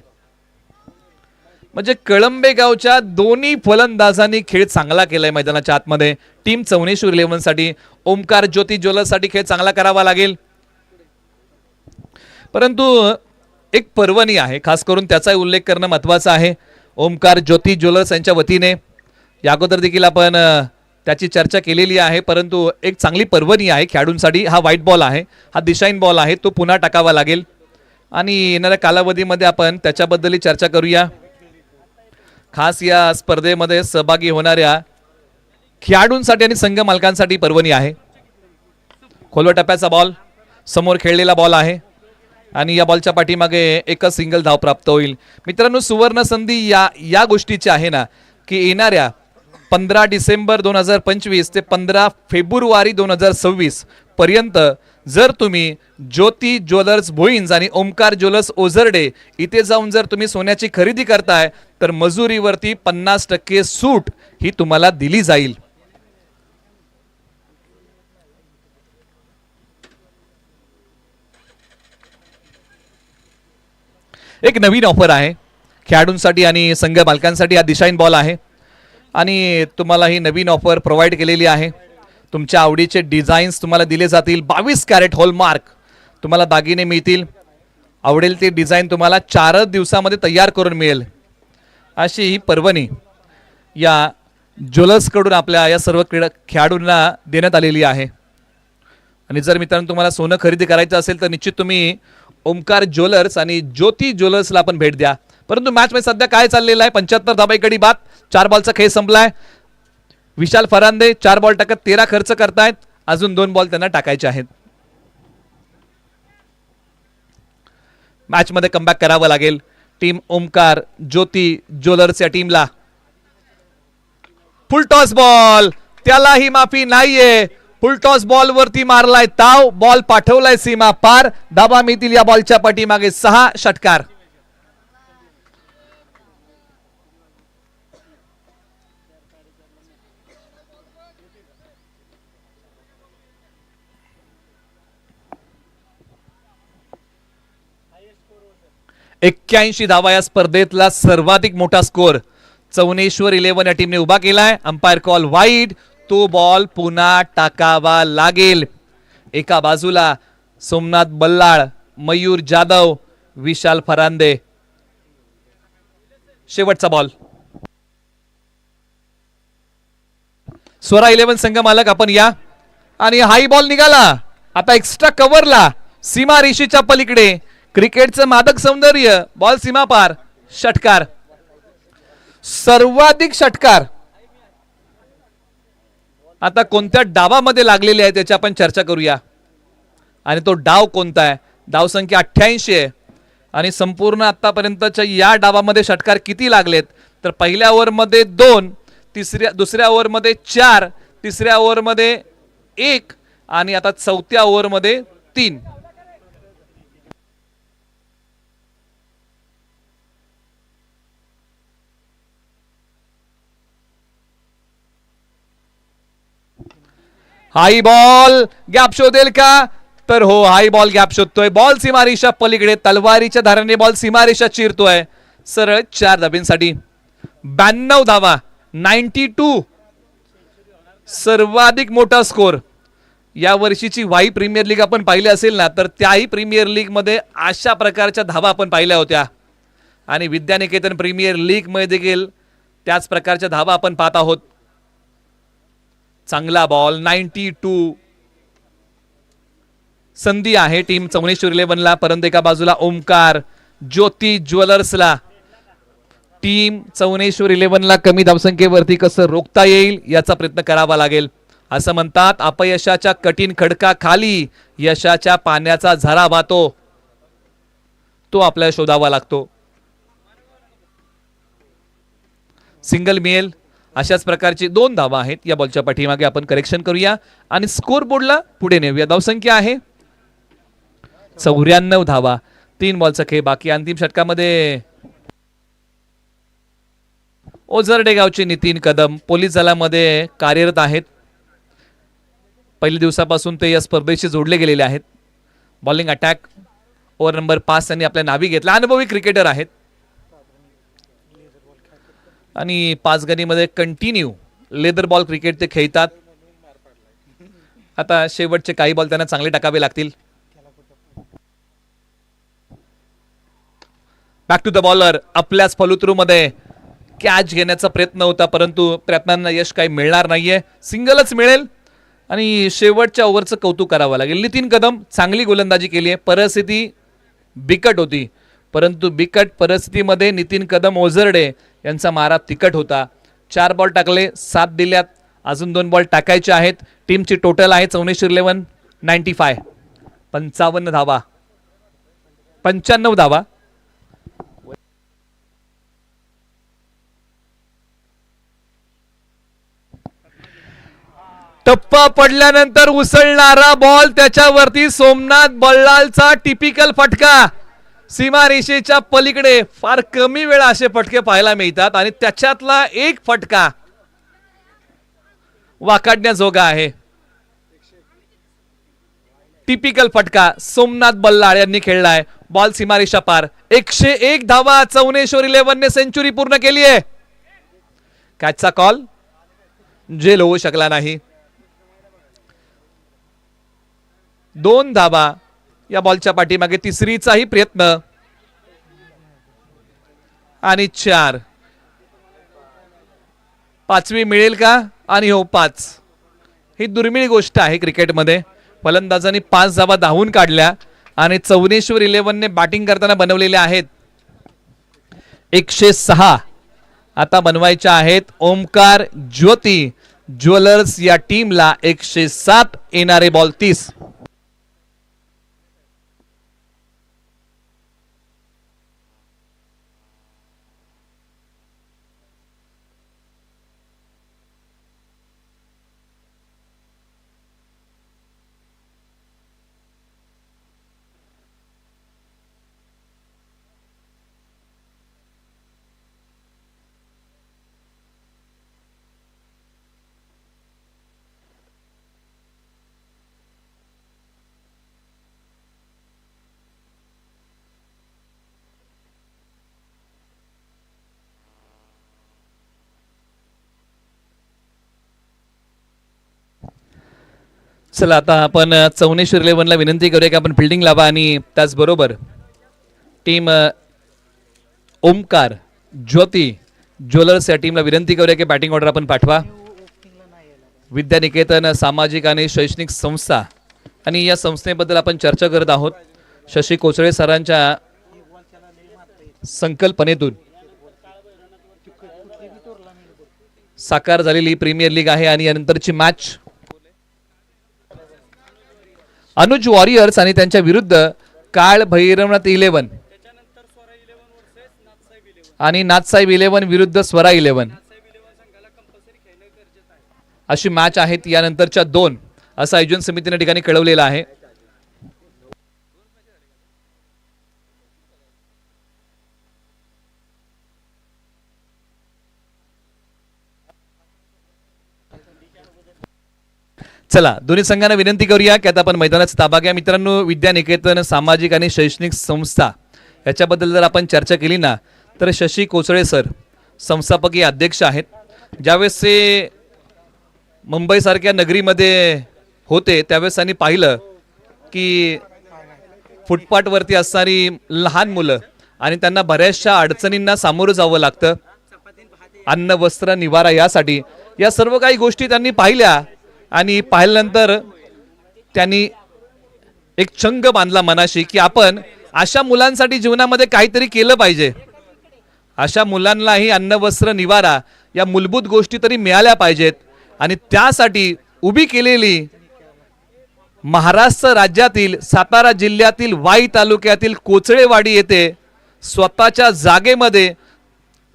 म्हणजे कळंबे गावच्या दोन्ही फलंदाजांनी खेळ चांगला केलाय मैदानाच्या आतमध्ये. टीम चौनेश्वर 11 साठी ओमकार ज्योती ज्वेलर्ससाठी खेळ चांगला करावा लागेल, परंतु एक पर्वणी आहे, खास करून त्याचा उल्लेख करणं महत्त्वाचं आहे. ओमकार ज्योती ज्वेलर्स यांच्या वतीने या अगोदर देखील आपण त्याची चर्चा केलेली आहे, परंतु एक चांगली पर्वणी आहे खेळाडूंसाठी. हा व्हाईट बॉल आहे, हा दिशाहीन बॉल आहे, तो पुन्हा टाकावा लागेल आणि येणाऱ्या कालावधीमध्ये आपण त्याच्याबद्दलही चर्चा करूया. खास या स्पर्धेमध्ये सहभागी होणाऱ्या खेळाडूंसाठी आणि संघ मालकांसाठी पर्वणी आहे. खोलवर टप्प्याचा बॉल, समोर खेळलेला बॉल आहे आणि या बॉलच्या पाठीमागे एकच सिंगल धाव प्राप्त होईल. मित्रांनो, सुवर्ण संधी या गोष्टीची आहे ना की येणाऱ्या 15 डिसेंबर 2025 ते 15 फेब्रुवारी 2026 पर्यंत जर तुम्ही ज्योती ज्वेलर्स भोईंज आणि ओमकार ज्वेलर्स ओझरडे इथे जाऊन जर तुम्ही सोन्याची खरेदी करताय तर मजुरीवरती 50% सूट ही तुम्हाला दिली जाईल. एक नवीन ऑफर आहे खेळाडूंसाठी आणि संघ मालकांसाठी. हा दिशाहीन बॉल आहे आणि तुम्हाला ही नवीन ऑफर प्रोव्हाइड केलेली आहे. तुमच्या आवडीचे डिझाईन्स तुम्हाला दिले जातील. 22 कॅरेट हॉलमार्क तुम्हाला दागिने मिळतील. आवडेल ते डिझाईन तुम्हाला 4 दिवसामध्ये तयार करून मिळेल, अशी ही पर्वणी या ज्वेलर्सकडून आपल्या या सर्व खेळाडूंना देण्यात आलेली आहे. आणि जर मित्रांनो तुम्हाला सोनं खरेदी करायचं असेल तर निश्चित तुम्ही ओमकार ज्वेलर्स आणि ज्योती ज्वेलर्सला आपण भेट द्या. परंतु मॅच मध्ये सध्या काय चाललेलं आहे, 75 धाबा गडी बाद. 4 बॉलचा खेळ संपलाय. विशाल फरांदे 4 बॉल टाकत 13 खर्च करतायत. अजून 2 बॉल त्यांना टाकायचे आहेत. मॅच मध्ये कमबॅक करावं लागेल टीम ओमकार ज्योती ज्वेलर्स या टीमला. फुल टॉस बॉल, त्यालाही माफी नाहीये. फुल टॉस बॉल वरती मारलाय ताव, बॉल पाठवलाय सीमा पार. धाबा मिळतील या बॉलच्या पाठीमागे 6 षटकार. एक्क्याऐंशी धावा या स्पर्धेतला सर्वाधिक मोठा स्कोर चौनेश्वर 11 या टीमने उभा केलाय. Umpire call wide. तो बॉल पुन्हा टाकावा लागेल. एका बाजूला सोमनाथ बल्लाळ, मयूर जाधव, विशाल फरांदे. शेवटचा बॉल. स्वरा 11 संघ मालक आपण या आणि हाई बॉल निघाला. आता एक्स्ट्रा कव्हरला सीमा रेषेच्या पलीकडे. क्रिकेटचं मादक सौंदर्य. बॉल सीमा पार. षटकार, सर्वाधिक षटकार. आता कोणत्या डावामध्ये लागलेले आहे त्याची आपण चर्चा करूया. आणि तो डाव कोणता आहे? धाव संख्या 88 आहे आणि संपूर्ण आतापर्यंतच्या या डावामध्ये षटकार किती लागलेत तर पहिल्या ओव्हरमध्ये 2, दुसऱ्या ओव्हरमध्ये 4, तिसऱ्या ओव्हरमध्ये 1 आणि आता चौथ्या ओव्हरमध्ये 3. हाई बॉल गॅप शोधेल का? तर हो, हाई बॉल गॅप शोधतोय. बॉल सीमारेषा पलीकडे तलवारीच्या धाराने बॉल सीमारेषा चिरतोय. सरळ 4 धाब्यांसाठी 92 धावा, 92. सर्वाधिक मोठा स्कोर. या वर्षीची वाई प्रीमियर लीग आपण पाहिली असेल ना तर त्याही प्रीमियर लीग मध्ये अशा प्रकारच्या धावा आपण पाहिल्या होत्या आणि विद्यानिकेतन प्रीमियर लीग मध्ये देखील त्याच प्रकारच्या धावा आपण पाहत आहोत. चांगला बॉल, 92. संधी आहे टीम चौनेश्वर 11ला, परंतु एका बाजूला ओमकार ज्योती ज्वेलर्सला. टीम चौनेश्वर 11ला कमी धावसंख्येवरती कसं रोखता येईल याचा प्रयत्न करावा लागेल. असं म्हणतात, अपयशाच्या कठीण खडकाखाली यशाच्या पाण्याचा झरा वाहतो. तो आपल्याला शोधावा लागतो. सिंगल मिळेल अशाच प्रकारची 2 धावा आहेत या बॉलच्या पाठीमागे. आपण करेक्शन करूया आणि स्कोर बोर्डला पुढे नेऊया. धावसंख्या आहे 94 धावा. 3 बॉलचा खेळ बाकी. अंतिम षटकामध्ये ओझरडे गावचे नितीन कदम पोलीस दलामध्ये कार्यरत आहेत. पहिल्या दिवसापासून ते या स्पर्धेशी जोडले गेलेले आहेत. बॉलिंग अटॅक ओव्हर नंबर 5 त्यांनी आपल्या नावी घेतला. अनुभवी क्रिकेटर आहेत आणि 5 गणीमध्ये कंटिन्यू लेदर बॉल क्रिकेट ते खेळतात. आता शेवटचे काही बॉल त्यांना चांगले टाकावे लागतील. Back to the bowler. आपल्याच फलुत्रूमध्ये कॅच घेण्याचा प्रयत्न होता परंतु प्रयत्नांना यश काही मिळणार नाहीये. सिंगलच मिळेल आणि शेवटच्या ओव्हरचं कौतुक करावं लागेल. नितीन कदम चांगली गोलंदाजी केली आहे. परिस्थिती बिकट होती परंतु बिकट परिस्थितीमध्ये नितीन कदम ओझरडे यांचा मारा तिकट होता. 4 बॉल टाकले, 7 दिल्यात. अजून 2 बॉल टाकायचे आहेत. टीमची टोटल आहे 94 95 55 धावा 95 धावा. टप्पा पडल्यानंतर उसळणारा बॉल त्याच्यावरती सोमनाथ बल्लालचा टिपिकल फटका. सीमारेषेच्या पलीकडे फार कमी वेळा असे फटके पाहायला मिळतात आणि त्याच्यातला एक फटका वाकाडण्याजोगा आहे. टिपिकल फटका सोमनाथ बल्लाळ यांनी खेळलाय. बॉल सीमारेषा पार. 101 धावा. चौनेश्वर 11 ने सेंचुरी पूर्ण केली आहे. कॅचचा कॉल झेल होऊ शकला नाही. 2 धावा या बॉलच्या पाठीमागे. तिसरीचाही प्रयत्न आणि 4. 5वी मिळेल का? आणि हो 5. ही दुर्मिळ गोष्ट आहे क्रिकेटमध्ये. फलंदाजांनी 5 धावा धावून काढल्या आणि चौनेश्वर 11 ने बॅटिंग करताना बनवलेल्या आहेत 106. आता बनवायच्या आहेत ओमकार ज्योती ज्वेलर्स या टीमला 107. येणारे बॉल 30. चला आता आपण चौनेश्वर 11 ला विनंती करूया की आपण फिल्डिंग लावा आणि त्याचबरोबर टीम ओमकार ज्योती ज्वेलर्स या टीमला विनंती करूया की बॅटिंग ऑर्डर आपण पाठवा. विद्यानिकेतन सामाजिक आणि शैक्षणिक संस्था आणि या संस्थेबद्दल आपण चर्चा करत आहोत. शशी कोचळे सरांच्या संकल्पनेतून साकार झालेली प्रीमियर लीग आहे आणि यानंतरची मॅच अनुज वॉरियर्स आणि त्यांच्या विरुद्ध काळ भैरवनाथ 11 आणि नाथसाहेब 11 विरुद्ध स्वरा 11 अशी मॅच आहेत. यानंतरच्या 2 असं आयोजन समितीने ठिकाणी कळवलेलं आहे. चला दोन्ही संघांना विनंती करूया की आता आपण मैदानाचा ताबा घ्या. मित्रांनो विद्यानिकेतन सामाजिक आणि शैक्षणिक संस्था याच्याबद्दल जर आपण चर्चा केली ना तर शशी कोचळे सर संस्थापकीय अध्यक्ष आहेत. ज्यावेळेस ते मुंबईसारख्या नगरीमध्ये होते त्यावेळेस त्यांनी पाहिलं की फुटपाथवरती असणारी लहान मुलं आणि त्यांना बऱ्याचशा अडचणींना सामोरं जावं लागतं. अन्न वस्त्र निवारा यासाठी या सर्व काही गोष्टी त्यांनी पाहिल्या आणि पाहिल्यानंतर त्यांनी एक चंग बांधला मनाशी की आपण अशा मुलांसाठी जीवनामध्ये काहीतरी केलं पाहिजे. अशा मुलांनाही अन्न वस्त्र निवारा या मूलभूत गोष्टी तरी मिळाल्या पाहिजेत आणि त्यासाठी उभी केलेली महाराष्ट्र राज्यातील सातारा जिल्ह्यातील वाई तालुक्यातील कोचळेवाडी येथे स्वतःच्या जागेमध्ये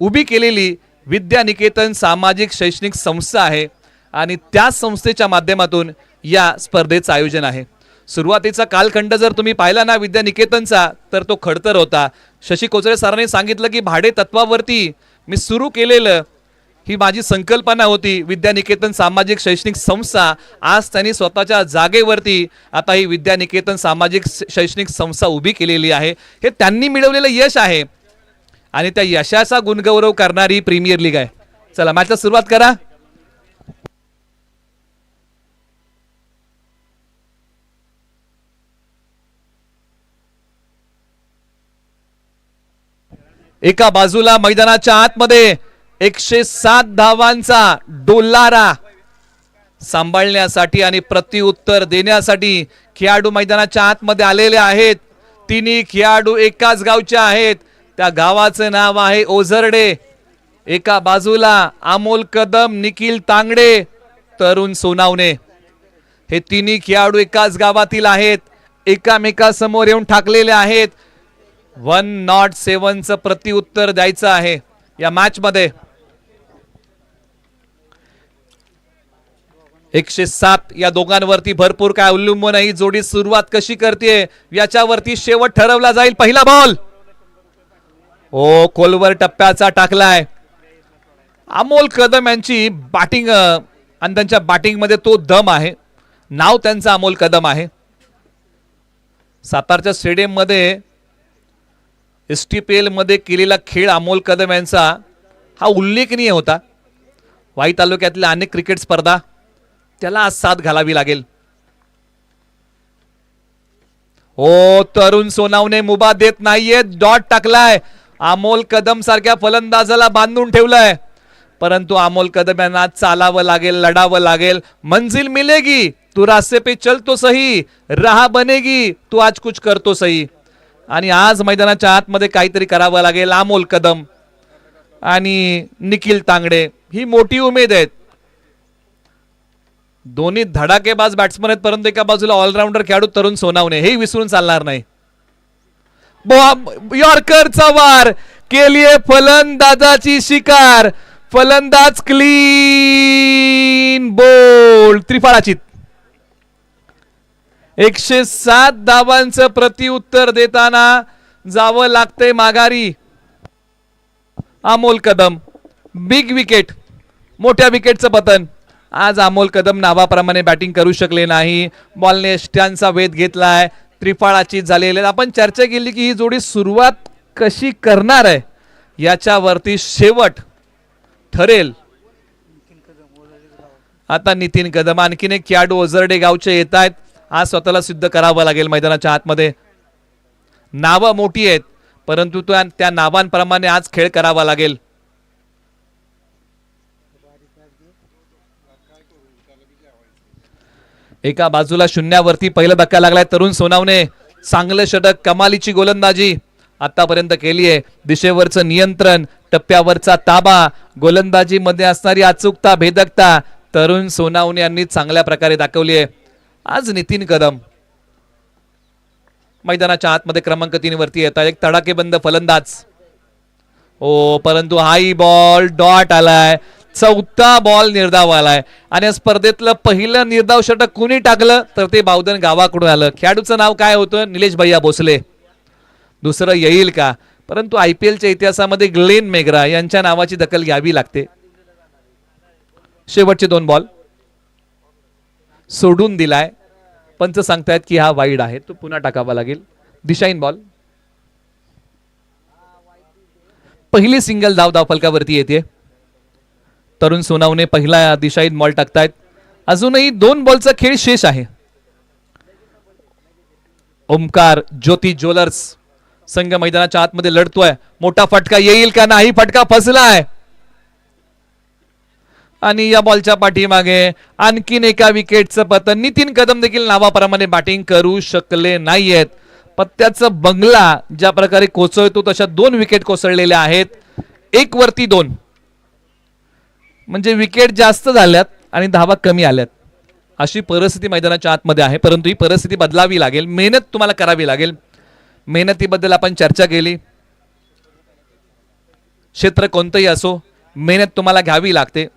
उभी केलेली विद्यानिकेतन सामाजिक शैक्षणिक संस्था आहे आणि त्या संस्थेच्या माध्यमातून या स्पर्धेचं आयोजन आहे. सुरुवातीचा कालखंड जर तुम्ही पाहिला ना विद्यानिकेतनचा तर तो खडतर होता. शशी कोचरे सरांनी सांगितलं की भाडे तत्वावरती मी सुरू केलेलं ही माझी संकल्पना होती विद्यानिकेतन सामाजिक शैक्षणिक संस्था. आज त्यांनी स्वतःच्या जागेवरती आता ही विद्यानिकेतन सामाजिक शैक्षणिक संस्था उभी केलेली आहे. हे त्यांनी मिळवलेलं यश आहे आणि त्या यशाचा गुणगौरव करणारी प्रीमियर लीग आहे. चला मॅचला सुरुवात करा. एका बाजूला मैदानाच्या आतमध्ये 107 धावांचा डोलारा सांभाळण्यासाठी आणि प्रत्युत्तर देण्यासाठी खेळाडू मैदानाच्या आतमध्ये आलेले आहेत. तिन्ही खेळाडू एकाच गावचे आहेत. त्या गावाचं नाव आहे ओझरडे. एका बाजूला अमोल कदम, निखिल तांगडे, तरुण सोनावणे. हे तिन्ही खेळाडू एकाच गावातील आहेत. एकामेकासमोर येऊन ठाकलेले आहेत. 107चं प्रत्युत्तर द्यायचं आहे या मॅच मध्ये. 107 या दोघांवरती भरपूर काय अवलंबून आहे. जोडी सुरुवात कशी करते याच्यावरती शेवट ठरवला जाईल. पहिला बॉल खोलवर टप्प्याचा टाकलाय. अमोल कदम यांची बॅटिंग आणि त्यांच्या बॅटिंग मध्ये तो दम आहे. नाव त्यांचं अमोल कदम आहे. सातारच्या स्टेडियम मध्ये STPL मध्ये केलेला खेळ अमोल कदम यांचा हा उल्लेखनीय होता. वाई तालुक्यातल्या अनेक क्रिकेट स्पर्धा त्याला आज साथ घालावी लागेल. तरुण सोनावणे मुभा देत नाहीये. डॉट टाकलाय. अमोल कदम सारख्या फलंदाजाला बांधून ठेवलाय. परंतु अमोल कदम यांना चालावं लागेल, लढावं लागेल. मंजिल मिलेगी, तू रास्ते पे चल तो सही, राह बनेगी, तू आज कुछ कर तो सही. आणि आज मैदानाच्या आतमध्ये काहीतरी करावं लागेल. अमोल कदम आणि निखिल तांगडे ही मोठी उमेद आहेत. दोन्ही धडाकेबाज बॅट्समन आहेत. परंतु एका बाजूला ऑलराऊंडर खेळाडू तरुण सोनावणे, हे विसरून चालणार नाही. यॉर्करचा वार केलीये फलंदाजाची शिकार. फलंदाज क्लीन बोल्ड. त्रिफळाचीत. 107 धावांचं प्रत्युत्तर देताना जावं लागतंय माघारी. अमोल कदम बिग विकेट, मोठ्या विकेटचं पतन. आज अमोल कदम नावाप्रमाणे बॅटिंग करू शकले नाही. बॉलने यष्ट्यांचा वेध घेतलाय. त्रिफळाचीत झालेले. आपण चर्चा केली की ही जोडी सुरुवात कशी करणार आहे याच्यावरती शेवट ठरेल. आता नितीन कदम, आणखीन एक खेळाडू ओझरडे गावचे येत आहेत. आज स्वतःला सिद्ध करावं लागेल मैदानाच्या आतमध्ये. नावं मोठी आहेत परंतु त्या नावांप्रमाणे आज खेळ करावा लागेल. एका बाजूला शून्यावरती पहिला धक्का लागलाय. तरुण सोनावणे चांगलं षटक, कमालीची गोलंदाजी आतापर्यंत केली आहे. दिशेवरचं नियंत्रण, टप्प्यावरचा ताबा, गोलंदाजी मध्ये असणारी अचूकता, भेदकता तरुण सोनावणे यांनी चांगल्या प्रकारे दाखवली आहे. आज नितीन कदम मैदानाच्या आतमध्ये क्रमांक 3 वरती येतात. एक तडाखेबंद फलंदाज. परंतु हाई बॉल डॉट आलाय. चौथा बॉल निर्धाव आलाय आणि या स्पर्धेतलं पहिलं निर्धाव षटक कुणी टाकलं तर ते बावधन गावाकडून आलं. खेळाडूचं नाव काय होतं? निलेश भैया भोसले. दुसरं येईल का? परंतु IPLच्या इतिहासामध्ये ग्लेन मेग्रा यांच्या नावाची दखल घ्यावी लागते. शेवटचे 2 बॉल सोडून दिलाय. पंच सांगतायत की हा वाईड आहे, तो पुन्हा टाकावा लागेल. दिशाहीन बॉल. पहिली सिंगल धाव फलकावरती येते. तरुण सोनावणे पहिला दिशाहीन बॉल टाकतायत. अजूनही 2 बॉलचा खेळ शेष आहे. ओमकार ज्योती ज्वेलर्स संघ मैदानाच्या आतमध्ये लढतोय. मोठा फटका येईल का? नाही, फटका फसलाय. आणि या बॉलच्या पाठीमागे आणखीन एका विकेटचं पतन. नितीन कदम देखील नावाप्रमाणे बॅटिंग करू शकले नाहीयेत. पत्त्याचं बंगला ज्या प्रकारे कोसळतो तशा 2 विकेट कोसळलेल्या आहेत. 1 वरती 2 म्हणजे विकेट जास्त झाल्यात आणि धावा कमी आल्यात. अशी परिस्थिती मैदानाच्या आतमध्ये आहे. परंतु ही परिस्थिती बदलावी लागेल. मेहनत तुम्हाला करावी लागेल. मेहनतीबद्दल आपण चर्चा केली. क्षेत्र कोणतंही असो, मेहनत तुम्हाला घ्यावी लागते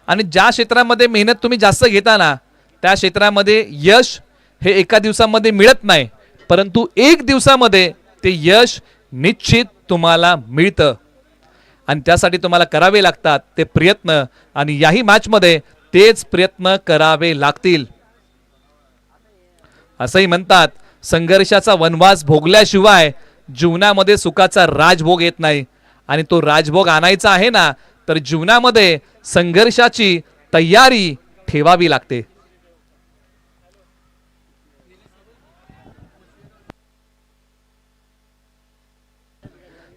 आणि ज्या क्षेत्रामध्ये मेहनत तुम्ही जास्त घेता ना त्या क्षेत्रामध्ये यश हे एका दिवसामध्ये मिळत नाही, परंतु एक दिवसामध्ये ते यश निश्चित तुम्हाला मिळतं आणि त्यासाठी तुम्हाला करावे लागतात ते प्रयत्न आणि याही मॅचमध्ये तेच प्रयत्न करावे लागतील. असंही म्हणतात संघर्षाचा वनवास भोगल्याशिवाय जीवनामध्ये सुखाचा राजभोग येत नाही आणि तो राजभोग आणायचा आहे ना तर जीवनामध्ये संघर्षाची तयारी ठेवावी लागते.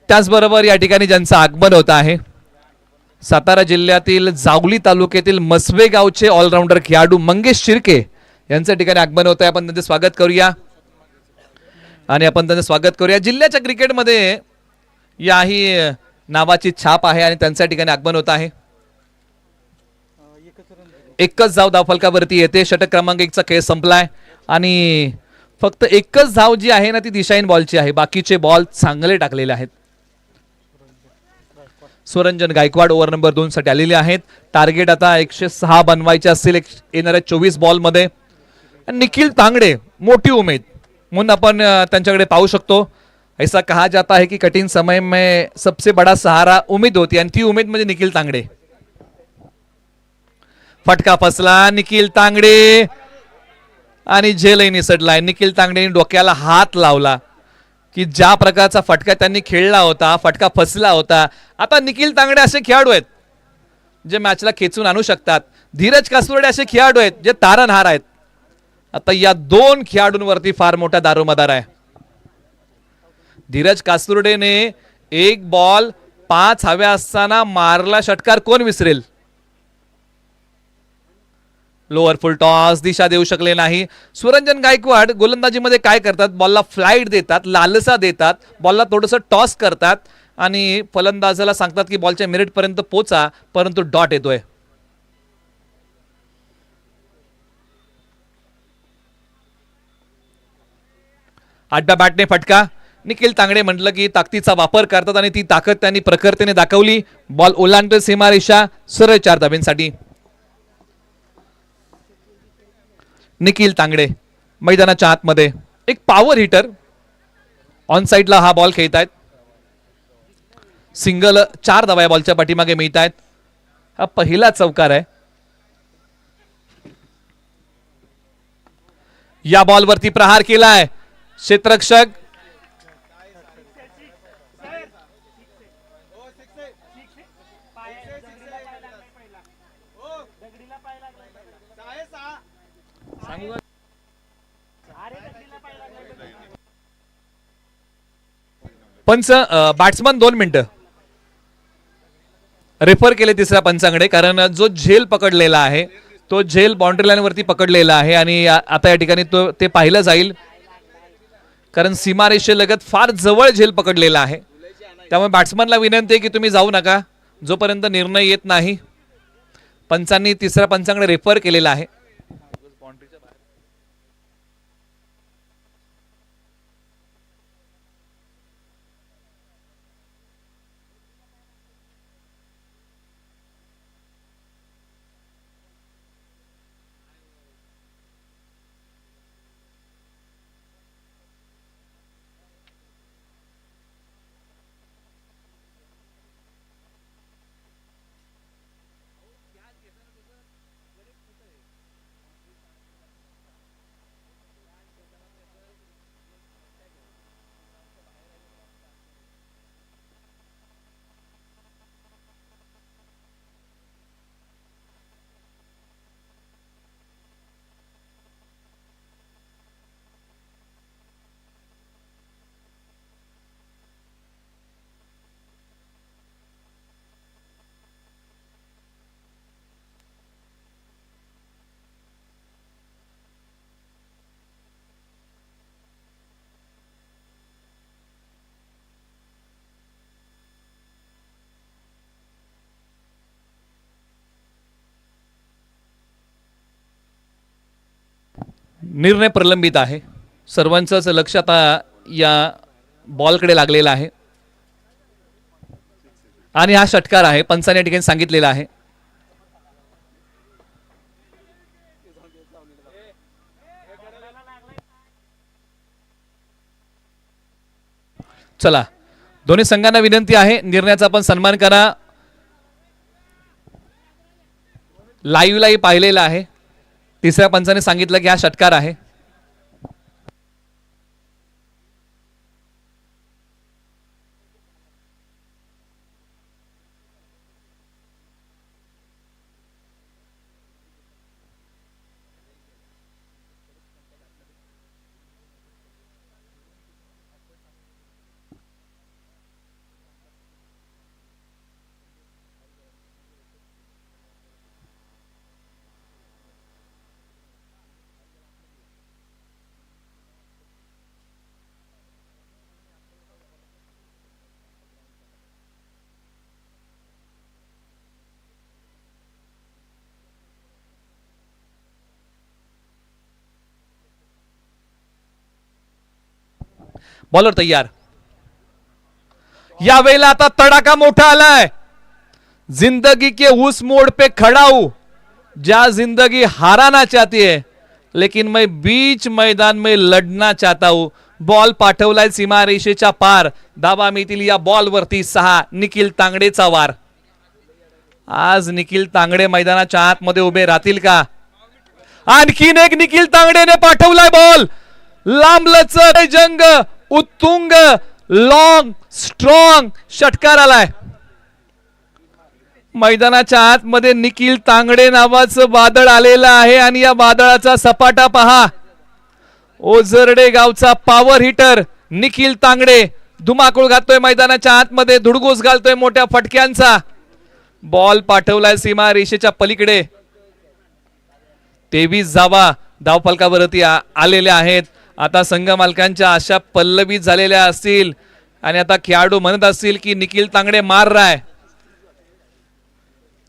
त्याचबरोबर या ठिकाणी ज्यांचं आगमन होत आहे सातारा जिल्ह्यातील जावली तालुक्यातील मसवे गावचे ऑलराऊंडर खेळाडू मंगेश शिर्के यांचं ठिकाणी आगमन होत आहे. आपण त्यांचे स्वागत करूया आणि आपण त्यांचं स्वागत करूया. जिल्ह्याच्या क्रिकेटमध्ये याही नावाची छाप आहे आणि त्यांच्या ठिकाणी आगमन होत आहे. एकच धाव धावफलकावरती येते. षटक क्रमांक 1चा खेळ संपलाय आणि फक्त एकच धाव जी आहे ना ती दिशाहीन बॉलची आहे. बाकीचे बॉल चांगले टाकलेले आहेत. स्वरंजन गायकवाड ओव्हर नंबर 2 साठी आलेले आहेत. टार्गेट आता 106 बनवायचे असतील येणाऱ्या 24 बॉल मध्ये. निखिल तांगडे मोठी उमेद म्हणून आपण त्यांच्याकडे पाहू शकतो. ऐसा कहा जाता है कि कठिन समय में सबसे बड़ा सहारा उम्मीद होती आणि ती उमेद म्हणजे निखिल तांगडे. फटका फसला निखिल तांगडे आणि झेलही निसटलाय. निखिल तांगडेने डोक्याला हात लावला की ज्या प्रकारचा फटका त्यांनी खेळला होता फटका फसला होता. आता निखिल तांगडे असे खेळाडू आहेत जे मॅचला खेचून आणू शकतात. धीरज कासुर्डे असे खेळाडू आहेत जे तारणहार आहेत. आता या दोन खेळाडूंवरती फार मोठा दारोमदार आहे. धीरज कासुर्डेने एक बॉल 5 हव्या असताना मारला षटकार कोण विसरेल. लोअर फुल टॉस दिशा देऊ शकले नाही. स्वरंजन गायकवाड गोलंदाजीमध्ये काय करतात बॉलला फ्लाईट देतात लालसा देतात बॉलला थोडंसं टॉस करतात आणि फलंदाजाला सांगतात की बॉलच्या मिनिट पर्यंत पोचा परंतु डॉट येतोय. अड्डा बॅटने फटका. निखिल तांगडे म्हटलं की ताकदीचा वापर करतात आणि ती ताकद त्यांनी प्रखरतेने दाखवली. बॉल ओलांडतोय सीमारेषा. सरळ 4 धाब्यांसाठी निखिल तांगडे मैदानाच्या आतमध्ये एक पॉवर हिटर ऑन साइडला हा बॉल खेळतायत. सिंगल 4 धावा बॉलच्या पाठीमागे मिळत आहेत. हा पहिला चौकार आहे. या बॉलवरती प्रहार केलाय क्षेत्ररक्षक पंच बॅट्समन 2 मिनिटं रेफर केले तिसऱ्या पंचांकडे कारण जो झेल पकडलेला आहे तो झेल बाउंड्री लाईन वरती पकडलेला आहे आणि आता या ठिकाणी तो ते पाहिलं जाईल कारण सीमारेषेलगत फार जवळ झेल पकडलेला आहे. त्यामुळे बॅट्समनला विनंती आहे की तुम्ही जाऊ नका जोपर्यंत निर्णय येत नाही. पंचांनी तिसऱ्या पंचांकडे रेफर केलेला आहे. निर्णय प्रलंबित आहे. सर्वांचंच लक्ष आता या बॉलकडे लागलेलं आहे. आणि हा षटकार आहे, पंचाने या ठिकाणी सांगितलेला आहे. चला, दोन्ही संघांना विनंती आहे निर्णयाचा आपण सन्मान करा. लाईव्हलाही पाहिलेला आहे. तिसऱ्या पंचाने सांगितलं की हा षटकार आहे. बॉलर तैयार. यावेळेला आता तडाखा मोठा आलाय. जिंदगी के उस मोड़ पे खड़ा हूं जहां जिंदगी हाराना चाहती है, लेकिन मैं बीच मैदान में लढना चाहता हूं. बॉल पाठवलाय सीमारेषेच्या पार. धावा मिळतील या बॉल वरती 6. निखिल तांगडेचा वार. आज निखिल तांगडे मैदानाच्या आतमध्ये उभे राहतील का? आणखीन एक निखिल तांगडेने पाठवलाय बॉल. लांबलचक जंग, उत्तुंग, लॉंग, स्ट्रॉंग षटकार आलाय. मैदानाच्या आतमध्ये निखिल तांगडे नावाचं वादळ आलेलं आहे आणि या वादळाचा सपाटा पहा. ओझरडे गावचा पॉवर हिटर निखिल तांगडे धुमाकूळ घालतोय मैदानाच्या आतमध्ये. धुडगूस घालतोय मोठ्या फटक्यांचा. बॉल पाठवलाय सीमा रेषेच्या पलीकडे. 23 धावा धावफलकावरती आलेल्या आहेत. आता संघ मालकांच्या आशा पल्लवित झालेल्या असतील आणि आता खेळाडू म्हणत असतील की निखिल तांगडे मार रहा है.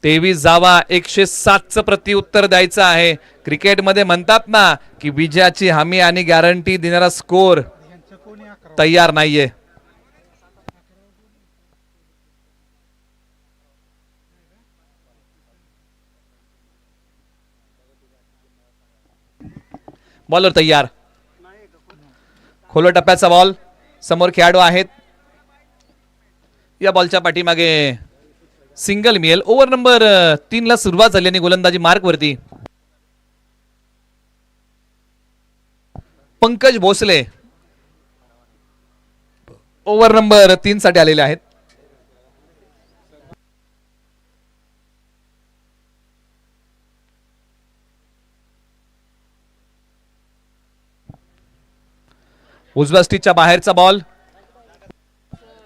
23 धावा 107चं प्रत्युत्तर द्यायचं आहे. क्रिकेटमध्ये म्हणतात ना की विजयाची हमी आणि गॅरंटी देणारा स्कोर तयार नाहीये. बॉलर तयार. खोलो टप्प्याचा बॉल. समोर खेळाडू आहेत. या बॉलच्या पाठीमागे सिंगल मिळेल. ओव्हर नंबर 3 ला सुरुवात झाली आणि गोलंदाजी मार्क वरती. पंकज भोसले ओव्हर नंबर 3 साठी आलेले आहेत. उजव्या स्टिचच्या बाहेरचा बॉल.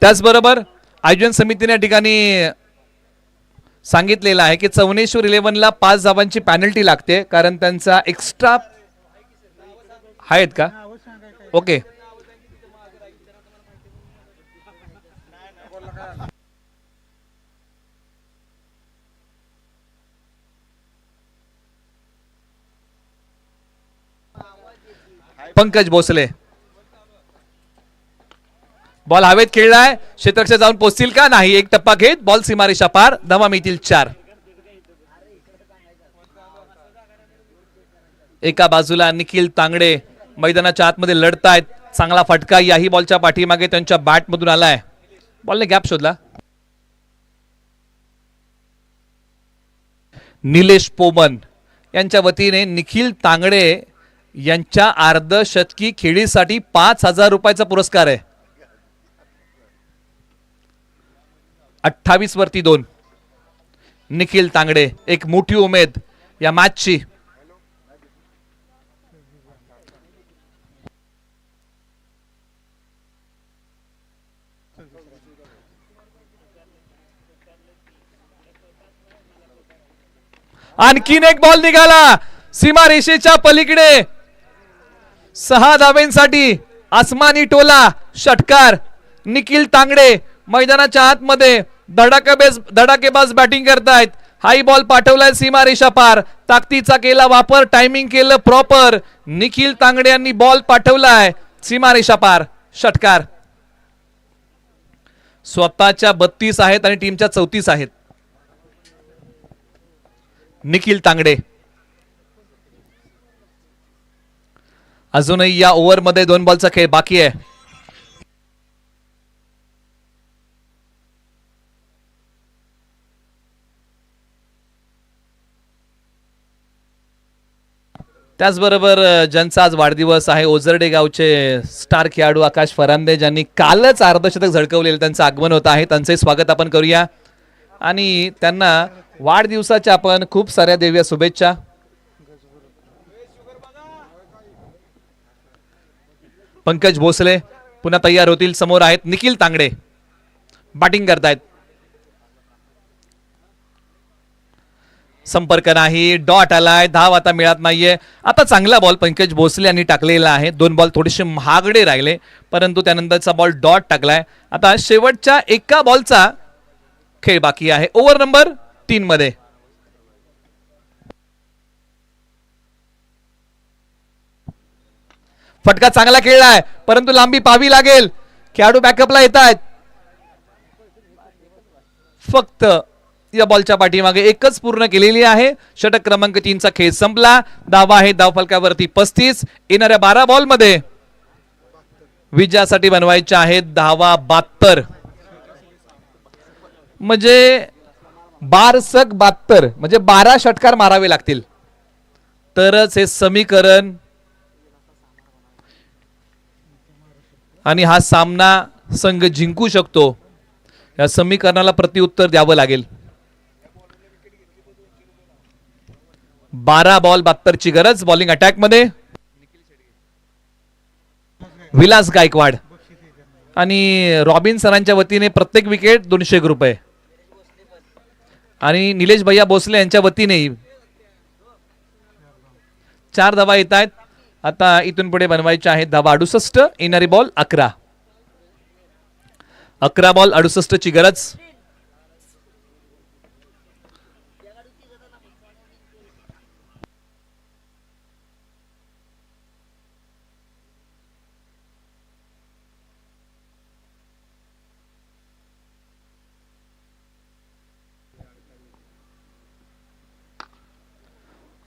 त्याचबरोबर आयोजन समितीने या ठिकाणी सांगितलेलं आहे की चवनेश्वर 11ला 5 धावांची पॅनल्टी लागते कारण त्यांचा एक्स्ट्रा आहेत का? ओके. पंकज भोसले बॉल हवेत खेळलाय. क्षेत्ररक्षक जाऊन पोहोचतील का? नाही. एक टप्पा घेत बॉल सीमारेषा पार. धावा मिळतील 4. एका बाजूला निखिल तांगडे मैदानाच्या आतमध्ये लढतायत. चांगला फटका याही बॉलच्या पाठीमागे त्यांच्या बॅट मधून आलाय. बॉलने गॅप शोधला. निलेश पोमन यांच्या वतीने निखिल तांगडे यांच्या अर्धशतकी खेळीसाठी 5,000 रुपयाचा पुरस्कार आहे. 28 वरती 2. निखिल तांगडे एक मोठी उमेद या मॅचची. आणखीन एक बॉल निघाला सीमा रेषेच्या पलीकडे. 6 धावेंसाठी आसमानी टोला षटकार. निखिल तांगडे मैदानाच्या आतमध्ये धडाकेबाज बॅटिंग करतायत. हाई बॉल पाठवलाय सीमा रेषा पार. ताकदीचा केला वापर. टायमिंग केलं प्रॉपर. निखिल तांगडे यांनी बॉल पाठवलाय सीमा रेषा पार. षटकार. स्वतःच्या 32 आहेत आणि टीमच्या 34 आहेत. निखिल तांगडे अजूनही या ओव्हरमध्ये 2 बॉलचा खेळ बाकी आहे. त्याचबरोबर ज्यांचा आज वाढदिवस आहे, ओझरडे गावचे स्टार खेळाडू आकाश फरांदे ज्यांनी कालच अर्धशतक झळकवलेलं त्यांचं आगमन होत आहे. त्यांचे स्वागत आपण करूया आणि त्यांना वाढदिवसाच्या आपण खूप साऱ्या देऊया शुभेच्छा. पंकज भोसले पुन्हा तयार होतील. समोर आहेत निखिल तांगडे, बॅटिंग करतायत. संपर्क नाही, डॉट आलाय, धाव आता मिळत नाहीये. आता चांगला बॉल पंकज भोसले यांनी टाकलेला आहे. 2 बॉल थोडेसे महागडे राहिले, परंतु त्यानंतरचा बॉल डॉट टाकलाय. आता शेवटच्या एका बॉलचा खेळ बाकी आहे ओव्हर नंबर 3 मध्ये. फटका चांगला खेळलाय, परंतु लांबी पाहावी लागेल. खेळाडू बॅकअपला येत आहेत. फक्त या बॉलच्या पाठीमागे एकच पूर्ण केलेली आहे. षटक क्रमांक 3 चा खेळ संपला. धावा आहे धावफलकावरती 35. येणाऱ्या 12 बॉल मध्ये विजयासाठी बनवायच्या आहेत धावा 72. म्हणजे बारसक 72 म्हणजे 12 षटकार मारावे लागतील तरच हे समीकरण आणि हा सामना संघ जिंकू शकतो. या समीकरणाला प्रत्युत्तर द्यावं लागेल. 12 बॉल 72 ची गरज. बॉलिंग अटॅक मध्ये विलास गायकवाड आणि रॉबिन सरांच्या वतीने प्रत्येक विकेट 200 रुपये आणि निलेश भैया भोसले यांच्या वतीने 4 धावा येत आहेत. आता इथून पुढे बनवायचे आहेत धावा 68. येणारी बॉल 11. 11 बॉल 68 ची गरज.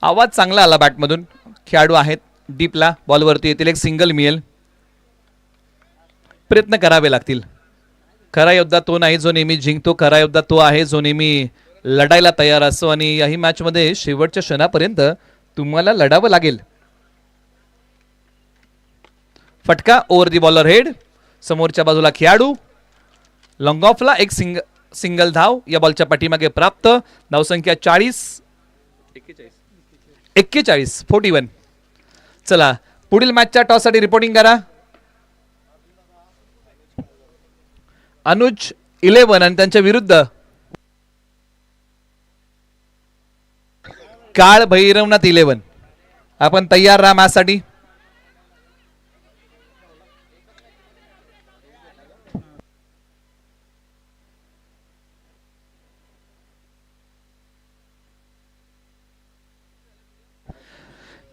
आवाज चांगला आला बॅटमधून. खेळाडू आहेत डीपला, बॉलवरती येतील. एक सिंगल मिळेल. प्रयत्न करावे लागतील. खरा योद्धा तो नाही जो नेहमी जिंकतो, खरा योद्धा तो आहे जो नेहमी लढायला तयार असतो आणि याही मॅच मध्ये शेवटच्या क्षणापर्यंत तुम्हाला लढावं लागेल. फटका ओव्हर दी बॉलर हेड. समोरच्या बाजूला खेळाडू लॉंग ऑफला एक सिंगल धाव या बॉलच्या पाठीमागे प्राप्त. धावसंख्या 41. चला पुढील मॅचच्या टॉस साठी रिपोर्टिंग करा. अनुज 11 आणि त्यांच्या विरुद्ध काळ भैरवनाथ 11. आपण तयार राहा मॅच साठी.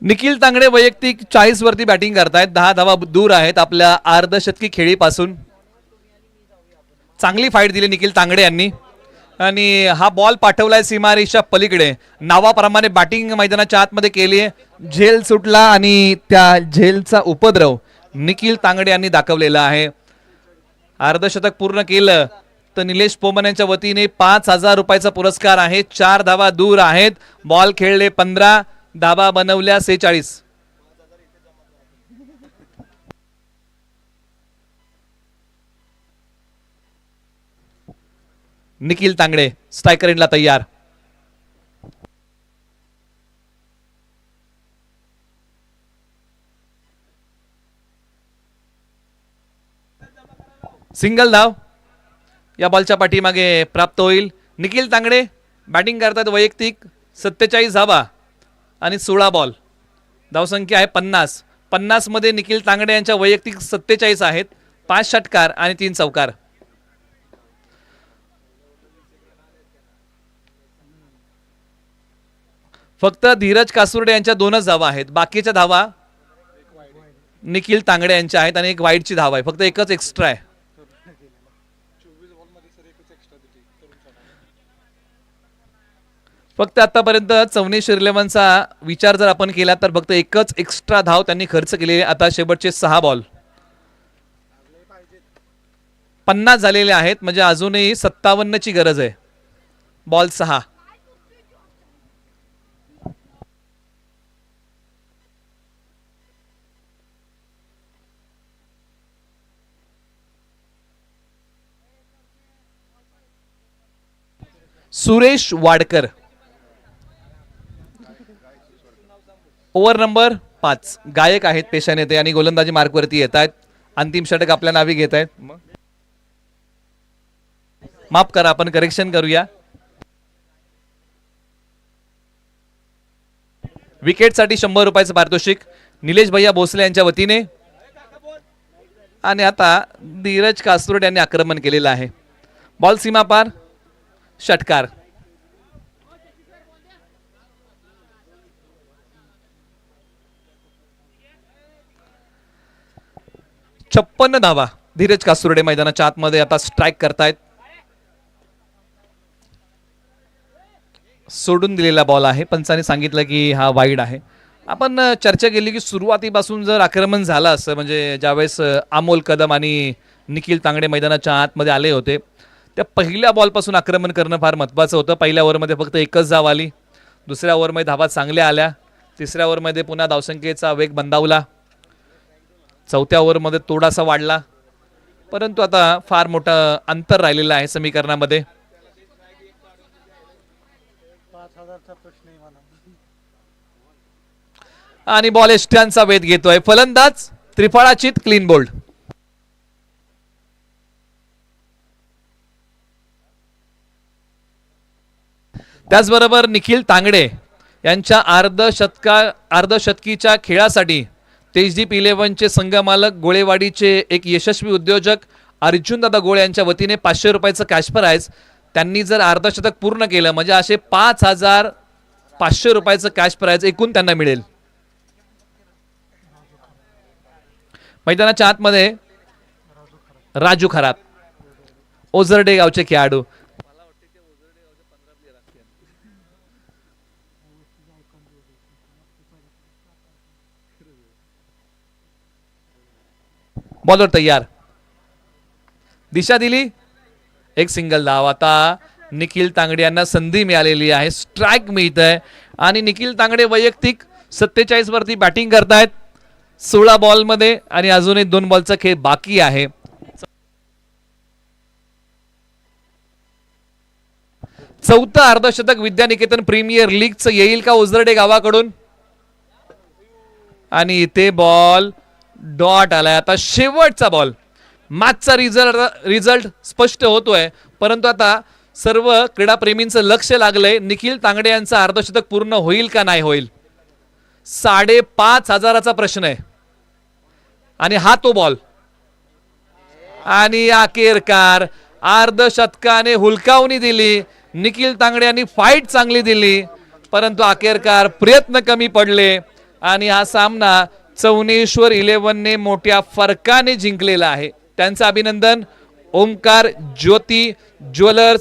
निखिल तांगडे वैयक्तिक 40 वरती बॅटिंग करतायत. 10 धावा दूर आहेत आपल्या अर्धशतकी खेळीपासून. चांगली फाईट दिली निखिल तांगडे यांनी आणि हा बॉल पाठवलाय सीमारेषा पलीकडे. नावाप्रमाणे बॅटिंग मैदानाच्या आतमध्ये केली आहे. झेल सुटला आणि त्या झेलचा उपद्रव निखिल तांगडे यांनी दाखवलेला आहे. अर्धशतक पूर्ण केलं तर निलेश पोमन यांच्या वतीने 5000 रुपयाचा पुरस्कार आहे. 4 धावा दूर आहेत. बॉल खेळले 15, धावा बनवल्या 46. निखिल तांगडे स्ट्रायकर एंडला तयार. सिंगल धाव या बॉलच्या पाठीमागे प्राप्त होईल. निखिल तांगडे बॅटिंग करतात वैयक्तिक 47 धावा आणि 16 बॉल. धावसंख्या आहे 50. 50 मध्ये निखिल तांगडे यांच्या वैयक्तिक 47 आहेत. 5 षटकार आणि 3 चौकार. फक्त धीरज कासुर्डे यांच्या 2च धावा आहेत. बाकीच्या धावा निखिल तांगडे यांच्या आहेत आणि एक वाईडची धावा आहे. फक्त एकच एक्स्ट्रा आहे. फक्त आतापर्यंत चौनेश्वर इलेव्हनचा विचार जर आपण केला तर फक्त एकच एक्स्ट्रा धाव त्यांनी खर्च केलेली. आता शेवटचे 6 बॉल 50 झालेले आहेत, म्हणजे अजूनही 57 ची गरज आहे. Ball 6. Suresh Wadkar, over number 5. गायक आहेत पेशाने ते आणि गोलंदाजी मार्कवरती येत आहेत. अंतिम षटक आपल्या नावी घेत आहेत. माफ करा, आपण करेक्शन करूया. विकेटसाठी 100 रुपयाचं पारितोषिक निलेश भैया भोसले यांच्या वतीने. आणि आता धीरज कासुर्ड यांनी आक्रमण केलेलं आहे. बॉल सीमा पार, षटकार. छप्पन्न धावा धीरज कासुर्डे मैदानाच्या आतमध्ये आता स्ट्राईक करतायत. सोडून दिलेला बॉल आहे. पंचाने सांगितलं की हा वाईड आहे. आपण चर्चा केली की सुरुवातीपासून जर आक्रमण झालं असं, म्हणजे ज्यावेळेस अमोल कदम आणि निखिल तांगडे मैदानाच्या आतमध्ये आले होते, त्या पहिल्या बॉलपासून आक्रमण करणं फार महत्त्वाचं होतं. पहिल्या ओव्हरमध्ये फक्त एकच धाव आली. दुसऱ्या ओव्हरमध्ये धावा चांगल्या आल्या. तिसऱ्या ओव्हरमध्ये पुन्हा धावसंख्येचा वेग मंदावला. चौथ्या ओव्हरमध्ये थोडासा वाढला, परंतु आता फार मोठं अंतर राहिलेलं आहे समीकरणामध्ये. आणि बॉल एष्ट्यांचा वेध घेतोय फलंदाज त्रिफळाचीत क्लीन बोल्ड. त्याचबरोबर निखिल तांगडे यांच्या अर्धशतकीच्या खेळासाठी तेजदीप 11चे संघमालक गोळेवाडीचे एक यशस्वी उद्योजक अर्जुनदादा गोळे यांच्या वतीने 500 रुपयाचं कॅश प्राइज. त्यांनी जर अर्धशतक पूर्ण केलं म्हणजे असे 5500 रुपयाचं कॅश प्राइज एकूण त्यांना मिळेल. मैदानाच्या आतमध्ये राजू खरात, ओझरडे गावचे खेळाडू. बॉलर तयार, दिशा दिली, एक सिंगल धाव. आता निखिल तांगडे यांना संधी मिळालेली आहे. स्ट्राईक मिळत आहे आणि निखिल तांगडे वैयक्तिक 47 वरती बॅटिंग करतायत 16 बॉल मध्ये आणि अजूनही 2 बॉलचा खेळ बाकी आहे. चौथं अर्धशतक विद्यानिकेतन प्रीमियर लीगचं येईल का ओझरडे गावाकडून? आणि इथे बॉल डॉट आलाय. आता शेवटचा बॉल. मॅचचा रिझल्ट स्पष्ट होतोय, परंतु आता सर्व क्रीडाप्रेमींचं लक्ष लागलंय निखिल तांगडे यांचं अर्धशतक पूर्ण होईल का नाही होईल. 5,500चा प्रश्न आहे आणि हा तो बॉल. आणि अखेरकार अर्धशतकाने हुलकावणी दिली. निखिल तांगडे यांनी फाईट चांगली दिली, परंतु अखेरकार प्रयत्न कमी पडले आणि हा सामना चौनेश्वर 11ने मोठ्या फरकाने जिंकलेला आहे. त्यांचं अभिनंदन. ओमकार ज्योती ज्वेलर्स